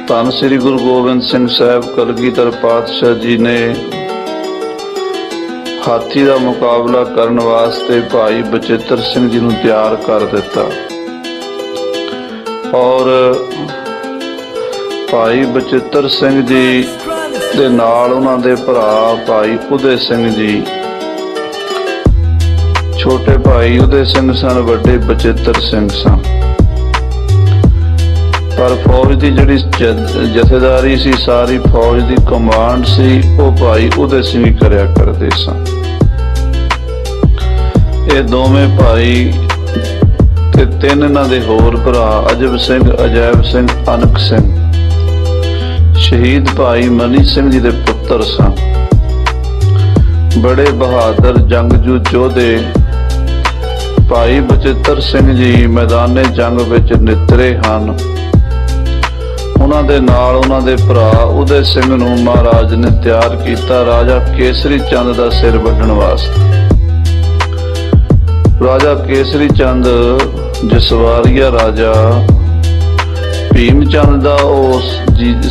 ਧੰਨ ਸ੍ਰੀ ਗੁਰੂ ਗੋਬਿੰਦ ਸਿੰਘ ਸਾਹਿਬ ਕਲਗੀਧਰ ਪਾਤਸ਼ਾਹ ਜੀ ਨੇ ਹਾਥੀ ਦਾ ਮੁਕਾਬਲਾ ਕਰਨ ਵਾਸਤੇ ਭਾਈ ਬਚਿੱਤਰ ਸਿੰਘ ਜੀ ਨੂੰ ਤਿਆਰ ਕਰ ਦਿੱਤਾ ਔਰ ਭਾਈ ਬਚਿੱਤਰ ਸਿੰਘ ਜੀ ਦੇ ਨਾਲ ਉਹਨਾਂ ਦੇ ਭਰਾ ਭਾਈ ਉਦੈ ਸਿੰਘ ਜੀ, ਛੋਟੇ ਭਾਈ ਉਦੈ ਸਿੰਘ ਸਨ, ਵੱਡੇ ਬਚਿੱਤਰ ਸਿੰਘ ਸਨ। ਪਰ ਫੌਜ ਦੀ ਜਿਹੜੀ ਜਥੇਦਾਰੀ ਸੀ, ਸਾਰੀ ਫੌਜ ਦੀ ਕਮਾਂਡ ਸੀ, ਉਹ ਭਾਈ ਉਦੈ ਸਿੰਘ ਹੀ ਕਰਿਆ ਕਰਦੇ ਸਨ। ਇਹ ਦੋਵੇਂ ਭਾਈ ਤੇ ਤਿੰਨ ਇਹਨਾਂ ਦੇ ਹੋਰ ਭਰਾ ਅਜਬ ਸਿੰਘ, ਅਜੈਬ ਸਿੰਘ, ਅਨਕ ਸਿੰਘ ਸ਼ਹੀਦ ਭਾਈ ਮਨੀ ਸਿੰਘ ਜੀ ਦੇ ਪੁੱਤਰ ਸਨ। ਬੜੇ ਬਹਾਦਰ ਜੰਗਜੂ ਯੋਧੇ ਭਾਈ ਬਚਿੱਤਰ ਸਿੰਘ ਜੀ ਮੈਦਾਨੇ ਜੰਗ ਵਿੱਚ ਨਿਤਰੇ ਹਨ। ਉਹਨਾਂ ਦੇ ਨਾਲ ਉਹਨਾਂ ਦੇ ਭਰਾ ਉਦੈ ਸਿੰਘ ਨੂੰ ਮਹਾਰਾਜ ਨੇ ਤਿਆਰ ਕੀਤਾ ਰਾਜਾ ਕੇਸਰੀ ਚੰਦ ਦਾ ਸਿਰ ਵੱਢਣ ਵਾਸਤੇ। ਰਾਜਾ ਕੇਸਰੀ ਚੰਦ ਜਸਵਾਰੀਆ ਰਾਜਾ ਭੀਮ ਚੰਦ ਦਾ ਉਹ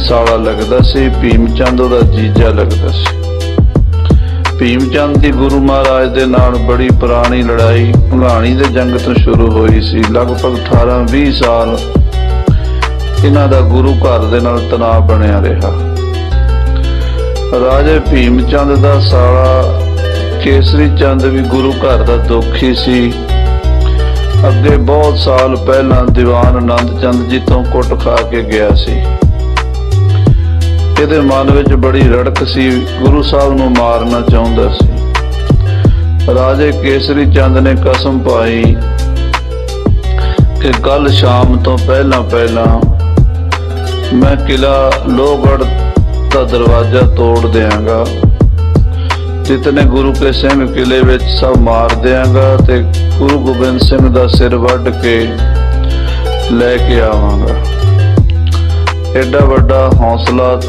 ਸਾਲਾ ਲੱਗਦਾ ਸੀ, ਭੀਮ ਚੰਦ ਉਹਦਾ ਜੀਜਾ ਲੱਗਦਾ ਸੀ। ਭੀਮ ਚੰਦ ਦੀ ਗੁਰੂ ਮਹਾਰਾਜ ਦੇ ਨਾਲ ਬੜੀ ਪੁਰਾਣੀ ਲੜਾਈ ਭੰਗਾਣੀ ਦੇ ਜੰਗ ਤੋਂ ਸ਼ੁਰੂ ਹੋਈ ਸੀ। ਲਗਭਗ 18-20 ਸਾਲ ਇਹਨਾਂ ਦਾ ਗੁਰੂ ਘਰ ਦੇ ਨਾਲ ਤਣਾਅ ਬਣਿਆ ਰਿਹਾ। ਰਾਜੇ ਭੀਮ ਚੰਦ ਦਾ ਸਾਲਾ ਕੇਸਰੀ ਚੰਦ ਵੀ ਗੁਰੂ ਘਰ ਦਾ ਦੁਖੀ ਸੀ। ਅੱਗੇ ਬਹੁਤ ਸਾਲ ਪਹਿਲਾਂ ਦੀਵਾਨ ਆਨੰਦ ਚੰਦ ਜੀ ਤੋਂ ਕੁੱਟ ਖਾ ਕੇ ਗਿਆ ਸੀ। ਇਹਦੇ ਮਨ ਵਿੱਚ ਬੜੀ ਰੜਕ ਸੀ, ਗੁਰੂ ਸਾਹਿਬ ਨੂੰ ਮਾਰਨਾ ਚਾਹੁੰਦਾ ਸੀ। ਰਾਜੇ ਕੇਸਰੀ ਚੰਦ ਨੇ ਕਸਮ ਪਾਈ ਕਿ ਕੱਲ ਸ਼ਾਮ ਤੋਂ ਪਹਿਲਾਂ ਮੈਂ ਕਿਲਾ ਲੋਹਗੜ੍ਹ ਦਾ ਦਰਵਾਜ਼ਾ ਤੋੜ ਦਿਆਂਗਾ, ਜਿਤਨੇ ਗੁਰੂ ਕੇ ਸਿੰਘ ਕਿਲੇ ਵਿੱਚ ਸਭ ਮਾਰ ਦਿਆਂਗਾ ਤੇ ਗੁਰੂ ਗੋਬਿੰਦ ਸਿੰਘ ਦਾ ਸਿਰ ਵੱਢ ਕੇ ਲੈ ਕੇ ਆਵਾਂਗਾ। ਐਡਾ ਵੱਡਾ ਹੌਸਲਾ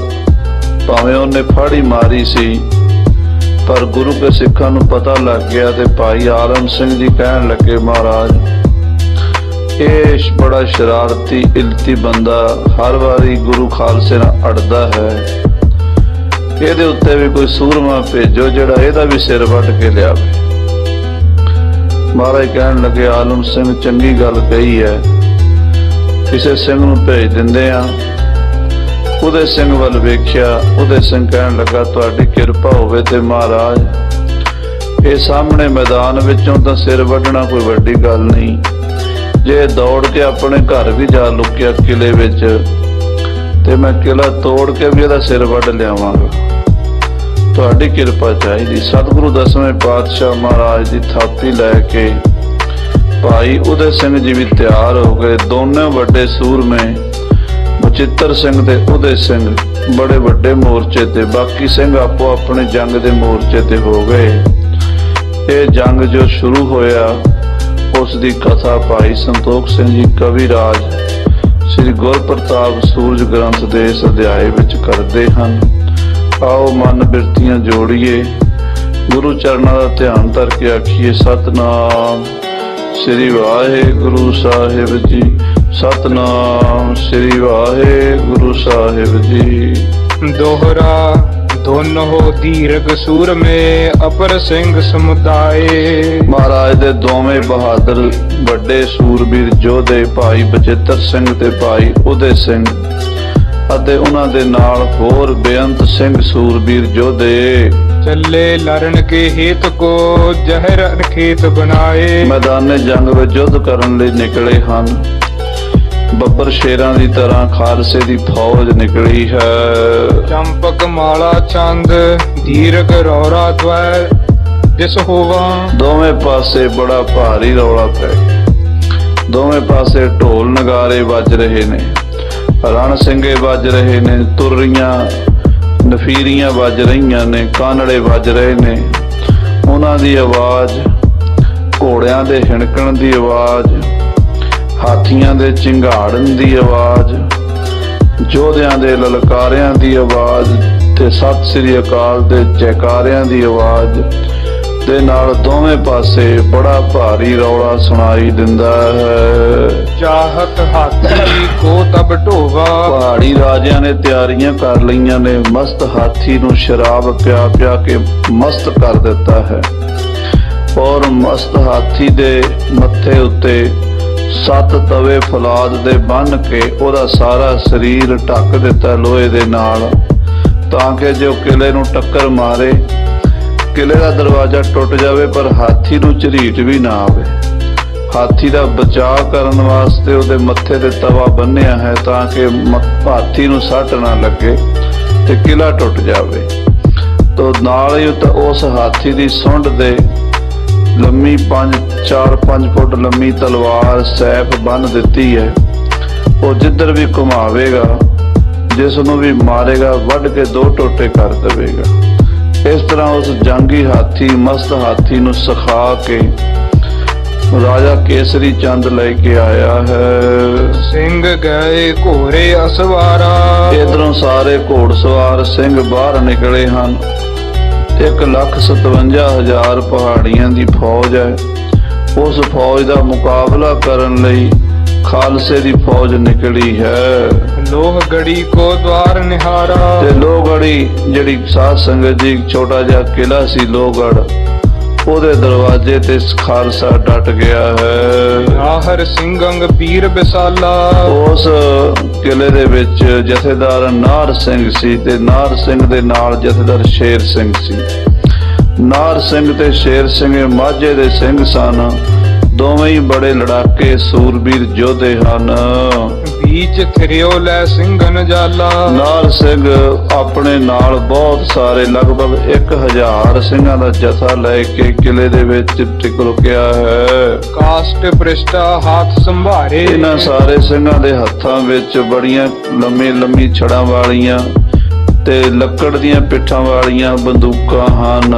ਭਾਵੇਂ ਉਹਨੇ ਫਾੜੀ ਮਾਰੀ ਸੀ, ਪਰ ਗੁਰੂ ਕੇ ਸਿੱਖਾਂ ਨੂੰ ਪਤਾ ਲੱਗ ਗਿਆ ਤੇ ਭਾਈ ਆਲਮ ਸਿੰਘ ਜੀ ਕਹਿਣ ਲੱਗੇ, ਮਹਾਰਾਜ ਇਹ ਬੜਾ ਸ਼ਰਾਰਤੀ ਇਲਤੀ ਬੰਦਾ ਹਰ ਵਾਰੀ ਗੁਰੂ ਖਾਲਸੇ ਨਾਲ ਅੜਦਾ ਹੈ, ਇਹਦੇ ਉੱਤੇ ਵੀ ਕੋਈ ਸੂਰਮਾ ਭੇਜੋ ਜਿਹੜਾ ਇਹਦਾ ਵੀ ਸਿਰ ਵੱਢ ਕੇ ਲਿਆਵੇ। ਮਹਾਰਾਜ ਕਹਿਣ ਲੱਗੇ, ਆਲਮ ਸਿੰਘ ਚੰਗੀ ਗੱਲ ਕਹੀ ਹੈ, ਕਿਸੇ ਸਿੰਘ ਨੂੰ ਭੇਜ ਦਿੰਦੇ ਆ। ਉਦੈ ਸਿੰਘ ਵੱਲ ਵੇਖਿਆ, ਉਦੈ ਸਿੰਘ ਕਹਿਣ ਲੱਗਾ, ਤੁਹਾਡੀ ਕਿਰਪਾ ਹੋਵੇ ਤੇ ਮਹਾਰਾਜ ਇਹ ਸਾਹਮਣੇ ਮੈਦਾਨ ਵਿੱਚੋਂ ਤਾਂ ਸਿਰ ਵੱਢਣਾ ਕੋਈ ਵੱਡੀ ਗੱਲ ਨਹੀਂ, ਜੇ ਦੌੜ ਕੇ ਆਪਣੇ ਘਰ ਵੀ ਜਾ ਲੁਕਿਆ ਕਿਲੇ ਵਿੱਚ ਤੇ ਮੈਂ ਕਿਲਾ ਤੋੜ ਕੇ ਵੀ ਇਹਦਾ ਸਿਰ ਵੱਢ ਲਿਆਵਾਂਗਾ, ਤੁਹਾਡੀ ਕਿਰਪਾ ਚਾਹੀਦੀ। ਸਤਿਗੁਰੂ ਦਸਵੇਂ ਪਾਤਸ਼ਾਹ ਮਹਾਰਾਜ ਦੀ ਥਾਪੀ ਲੈ ਕੇ ਭਾਈ ਉਦੈ ਸਿੰਘ ਜੀ ਵੀ ਤਿਆਰ ਹੋ ਗਏ। ਦੋਨੋਂ ਵੱਡੇ ਸੂਰਮੇ ਬਚਿੱਤਰ ਸਿੰਘ ਤੇ ਉਦੈ ਸਿੰਘ ਬੜੇ ਵੱਡੇ ਮੋਰਚੇ ਤੇ, ਬਾਕੀ ਸਿੰਘ ਆਪੋ ਆਪਣੇ ਜੰਗ ਦੇ ਮੋਰਚੇ ਤੇ ਹੋ ਗਏ। ਇਹ ਜੰਗ ਜੋ ਸ਼ੁਰੂ ਹੋਇਆ ਉਸ ਦੀ ਕਥਾ ਭਾਈ ਸੰਤੋਖ ਸਿੰਘ ਜੀ ਕਵਿਰਾਜ ਸ੍ਰੀ ਗੁਰਪ੍ਰਤਾਪ ਸੂਰਜ ਗ੍ਰੰਥ ਦੇ ਇਸ ਅਧਿਆਏ ਵਿੱਚ ਕਰਦੇ ਹਨ। ਆਓ ਮਨ ਬਿਰਤੀਆਂ ਜੋੜੀਏ, ਗੁਰੂ ਚਰਨਾਂ ਦਾ ਧਿਆਨ ਧਰ ਕੇ ਆਖੀਏ, ਸਤਨਾਮ ਸ੍ਰੀ ਵਾਹਿਗੁਰੂ ਸਾਹਿਬ ਜੀ, ਸਤਨਾਮ ਸ੍ਰੀ ਵਾਹਿਗੁਰੂ ਸਾਹਿਬ ਜੀ। ਦੋਹਰਾ ਧੁਨ ਹੋ ਦੀਰਘ ਸੂਰਮੇ ਅਪਰ ਸਿੰਘ ਸਮੁਦਾਏ। ਮਹਾਰਾਜ ਦੇ ਦੋਵੇਂ ਬਹਾਦਰ ਵੱਡੇ ਸੂਰਬੀਰ ਯੋਧੇ ਭਾਈ ਬਚਿੱਤਰ ਸਿੰਘ ਤੇ ਭਾਈ ਉਦੈ ਸਿੰਘ ਅਤੇ ਉਹਨਾਂ ਦੇ ਨਾਲ ਹੋਰ ਬੇਅੰਤ ਸਿੰਘ ਸੂਰਬੀਰ ਯੋਧੇ ਚੱਲੇ ਲੜਨ ਕੇ ਹੇਤ ਕੋ ਜ਼ਹਿਰ ਅਨਖੇਤ ਬਣਾਏ। ਮੈਦਾਨੇ ਜੰਗ ਵਿੱਚ ਯੁੱਧ ਕਰਨ ਲਈ ਨਿਕਲੇ ਹਨ। ਬੱਬਰ ਸ਼ੇਰਾਂ ਦੀ ਤਰ੍ਹਾਂ ਖਾਲਸੇ ਦੀ ਫੌਜ ਨਿਕਲੀ ਹੈ। ਚੰਪਕ ਮਾਲਾ ਚੰਦ ਦੀਰਘ ਰੌਰਾ ਦਵੈ ਜਿਸ ਹੋਵਾ। ਦੋਵੇਂ ਪਾਸੇ ਬੜਾ ਭਾਰੀ ਰੌਲਾ ਪੈ ਗਿਆ। ਦੋਵੇਂ ਪਾਸੇ ਢੋਲ ਨਗਾਰੇ ਵੱਜ ਰਹੇ ਨੇ, ਰਣ ਸਿੰਘੇ ਵੱਜ ਰਹੇ ਨੇ, ਤੁਰਰੀਆਂ ਨਫੀਰੀਆਂ ਵੱਜ ਰਹੀਆਂ ਨੇ, ਕਾਨੜੇ ਵੱਜ ਰਹੇ ਨੇ। ਉਹਨਾਂ ਦੀ ਆਵਾਜ਼, ਘੋੜਿਆਂ ਦੇ ਹਿਣਕਣ ਦੀ ਆਵਾਜ਼, ਹਾਥੀਆਂ ਦੇ ਚਿੰਗਾੜਨ ਦੀ ਆਵਾਜ਼, ਯੋਧਿਆਂ ਦੇ ਲਲਕਾਰਿਆਂ ਦੀ ਆਵਾਜ਼ ਤੇ ਸਤਿ ਸ੍ਰੀ ਅਕਾਲ ਦੇ ਜੈਕਾਰਿਆਂ ਦੀ ਆਵਾਜ਼ ਦੇ ਨਾਲ ਦੋਵੇਂ ਪਾਸੇ ਬੜਾ ਭਾਰੀ ਰੌਲਾ ਸੁਣਾਈ ਦਿੰਦਾ ਹੈ। ਚਾਹਤ ਹਾਥੀ ਕੋ ਤਬ ਢੋਵਾ, ਪਹਾੜੀ ਰਾਜਿਆਂ ਨੇ ਤਿਆਰੀਆਂ ਕਰ ਲਈਆਂ ਨੇ, ਮਸਤ ਹਾਥੀ ਨੂੰ ਸ਼ਰਾਬ ਪਿਆ ਪਿਆ ਕੇ ਮਸਤ ਕਰ ਦਿੱਤਾ ਹੈ। ਔਰ ਮਸਤ ਹਾਥੀ ਦੇ ਮੱਥੇ ਉੱਤੇ 7 ਤਵੇ ਫੌਲਾਦ ਦੇ ਬੰਨ੍ਹ ਕੇ ਉਹਦਾ ਸਾਰਾ ਸਰੀਰ ਢੱਕ ਦਿੱਤਾ ਲੋਹੇ ਦੇ ਨਾਲ, ਤਾਂ ਕਿ ਜੋ ਕਿਲੇ ਨੂੰ ਟੱਕਰ ਮਾਰੇ ਕਿਲੇ ਦਾ ਦਰਵਾਜ਼ਾ ਟੁੱਟ ਜਾਵੇ ਪਰ ਹਾਥੀ ਨੂੰ ਝਰੀਟ ਵੀ ਨਾ ਆਵੇ। ਹਾਥੀ ਦਾ ਬਚਾਅ ਕਰਨ ਵਾਸਤੇ ਉਹਦੇ ਮੱਥੇ ਤੇ ਤਵਾ ਬੰਨਿਆ ਹੈ ਤਾਂ ਕਿ ਹਾਥੀ ਨੂੰ ਸੱਟ ਨਾ ਲੱਗੇ ਤੇ ਕਿਲਾ ਟੁੱਟ ਜਾਵੇ। ਤੋ ਨਾਲ ਹੀ ਉਸ ਹਾਥੀ ਦੀ ਸੁੰਡ ਦੇ ਲੰਮੀ 4-5 ਫੁੱਟ ਲੰਮੀ ਤਲਵਾਰ ਸੈਫ ਬੰਨ ਦਿੱਤੀ ਹੈ। ਉਹ ਜਿੱਧਰ ਵੀ ਘੁਮਾਵੇਗਾ, ਜਿਸ ਨੂੰ ਵੀ ਮਾਰੇਗਾ ਵੱਢ ਕੇ 2 ਟੋਟੇ ਕਰ ਦੇਵੇਗਾ। ਇਸ ਤਰ੍ਹਾਂ ਉਸ ਜੰਗੀ ਹਾਥੀ ਮਸਤ ਹਾਥੀ ਨੂੰ ਸਿਖਾ ਕੇ ਰਾਜਾ ਕੇਸਰੀ ਚੰਦ ਲੈ ਕੇ ਆਇਆ ਹੈ। ਸਿੰਘ ਗਏ ਘੋਰੇ ਅਸਵਾਰਾ, ਇਧਰੋਂ ਸਾਰੇ ਘੋੜਸਵਾਰ ਸਿੰਘ ਬਾਹਰ ਨਿਕਲੇ ਹਨ। 1,57,000 ਪਹਾੜੀਆਂ ਦੀ ਫੌਜ ਹੈ। ਉਸ ਫੌਜ ਦਾ ਮੁਕਾਬਲਾ ਕਰਨ ਲਈ ਖਾਲਸੇ ਦੀ ਫੌਜ ਨਿਕਲੀ ਹੈ। ਲੋਹਗੜੀ ਕੋ ਦਵਾਰ ਨਿਹਾਰਾ, ਤੇ ਲੋਹਗੜੀ ਜਿਹੜੀ ਸਾਧ ਸੰਗਤ ਜੀ ਛੋਟਾ ਜਿਹਾ ਕਿਲਾ ਸੀ ਲੋਹਗੜ, ਉਹਦੇ ਦਰਵਾਜ਼ੇ ਤੇ ਖਾਲਸਾ ਡਟ ਗਿਆ ਹੈ। ਆਹਰ ਸਿੰਘੰਗ ਵੀਰ ਬਿਸਾਲਾ, ਉਸ ਕਿਲੇ ਦੇ ਵਿੱਚ ਜਥੇਦਾਰ ਨਾਰ ਸਿੰਘ ਸੀ ਤੇ ਨਾਰ ਸਿੰਘ ਦੇ ਨਾਲ ਜਥੇਦਾਰ ਸ਼ੇਰ ਸਿੰਘ ਸੀ। ਨਾਰ ਸਿੰਘ ਤੇ ਸ਼ੇਰ ਸਿੰਘ ਮਾਝੇ ਦੇ ਸਿੰਘ ਸਨ। ਦੋਵੇਂ ਹੀ ਬੜੇ ਲੜਾਕੇ ਸੂਰਬੀਰ ਯੋਧੇ ਹਨ। ਬੀਚ ਥਿਰਿਓ ਲੈ ਸਿੰਘਨ ਜਾਲਾ, ਨਾਰ ਸਿੰਘ ਆਪਣੇ ਨਾਲ ਬਹੁਤ ਸਾਰੇ ਲਗਭਗ 1000 ਸਿੰਘਾਂ ਦਾ ਜਥਾ ਲੈ ਕੇ ਕਿਲੇ ਦੇ ਵਿੱਚ ਟਿਕ ਰੁਕਿਆ ਹੈ। ਕਾਸ਼ਟ ਪ੍ਰਿਸ਼ਟਾ ਹੱਥ ਸੰਭਾਰੇ, ਇਹਨਾਂ ਸਾਰੇ ਸਿੰਘਾਂ ਦੇ ਹੱਥਾਂ ਵਿੱਚ ਬੜੀਆਂ ਲੰਮੀ ਛੜਾਂ ਵਾਲੀਆਂ ਤੇ ਲੱਕੜ ਦੀਆਂ ਪਿੱਠਾਂ ਵਾਲੀਆਂ ਬੰਦੂਕਾਂ ਹਨ।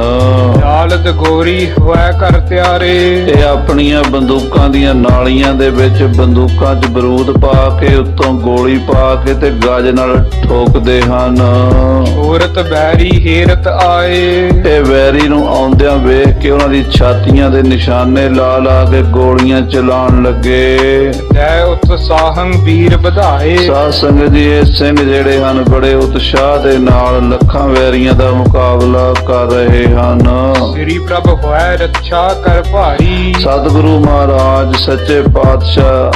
ਜਾਲਦ ਗੋਰੀ ਹੋਇਆ ਕਰ ਤਿਆਰੇ, ਇਹ ਆਪਣੀਆਂ ਬੰਦੂਕਾਂ ਦੀਆਂ ਨਾਲੀਆਂ ਦੇ ਵਿੱਚ ਬੰਦੂਕਾਂ 'ਚ ਬਰੂਦ ਪਾ ਕੇ ਉੱਤੋਂ ਗੋਲੀ ਪਾ ਕੇ ਤੇ ਗਜ ਨਾਲ ਠੋਕਦੇ ਹਨ। ਔਰਤ ਬੈਰੀ ਹੇਰਤ ਆਏ, ਇਹ ਵੈਰੀ ਨੂੰ ਆਉਂਦਿਆਂ ਵੇਖ ਕੇ ਉਹਨਾਂ ਦੀ ਛਾਤੀਆਂ ਦੇ ਨਿਸ਼ਾਨੇ ਲਾ ਲਾ ਕੇ ਗੋਲੀਆਂ ਚਲਾਉਣ ਲੱਗੇ। ਜੈ ਉਤਸਾਹੰ ਵੀਰ ਵਧਾਏ, ਸਾਧ ਸੰਗਤ ਜੀ ਇਹ ਸਿੰਘ ਜਿਹੜੇ ਹਨ ਬੜੇ ਉਤਸ਼ਾਹ ਦੇ ਨਾਲ ਲੱਖਾਂ ਵੈਰੀਆਂ ਦਾ ਮੁਕਾਬਲਾ ਕਰ ਰਹੇ ਹਨ। ਸ੍ਰੀ ਪ੍ਰਭ ਹੋਇ ਰੱਛਾ ਕਰ ਭਾਰੀ, ਸਤਿਗੁਰੂ ਮਹਾਰਾਜ ਸੱਚੇ ਪਾਤਸ਼ਾਹ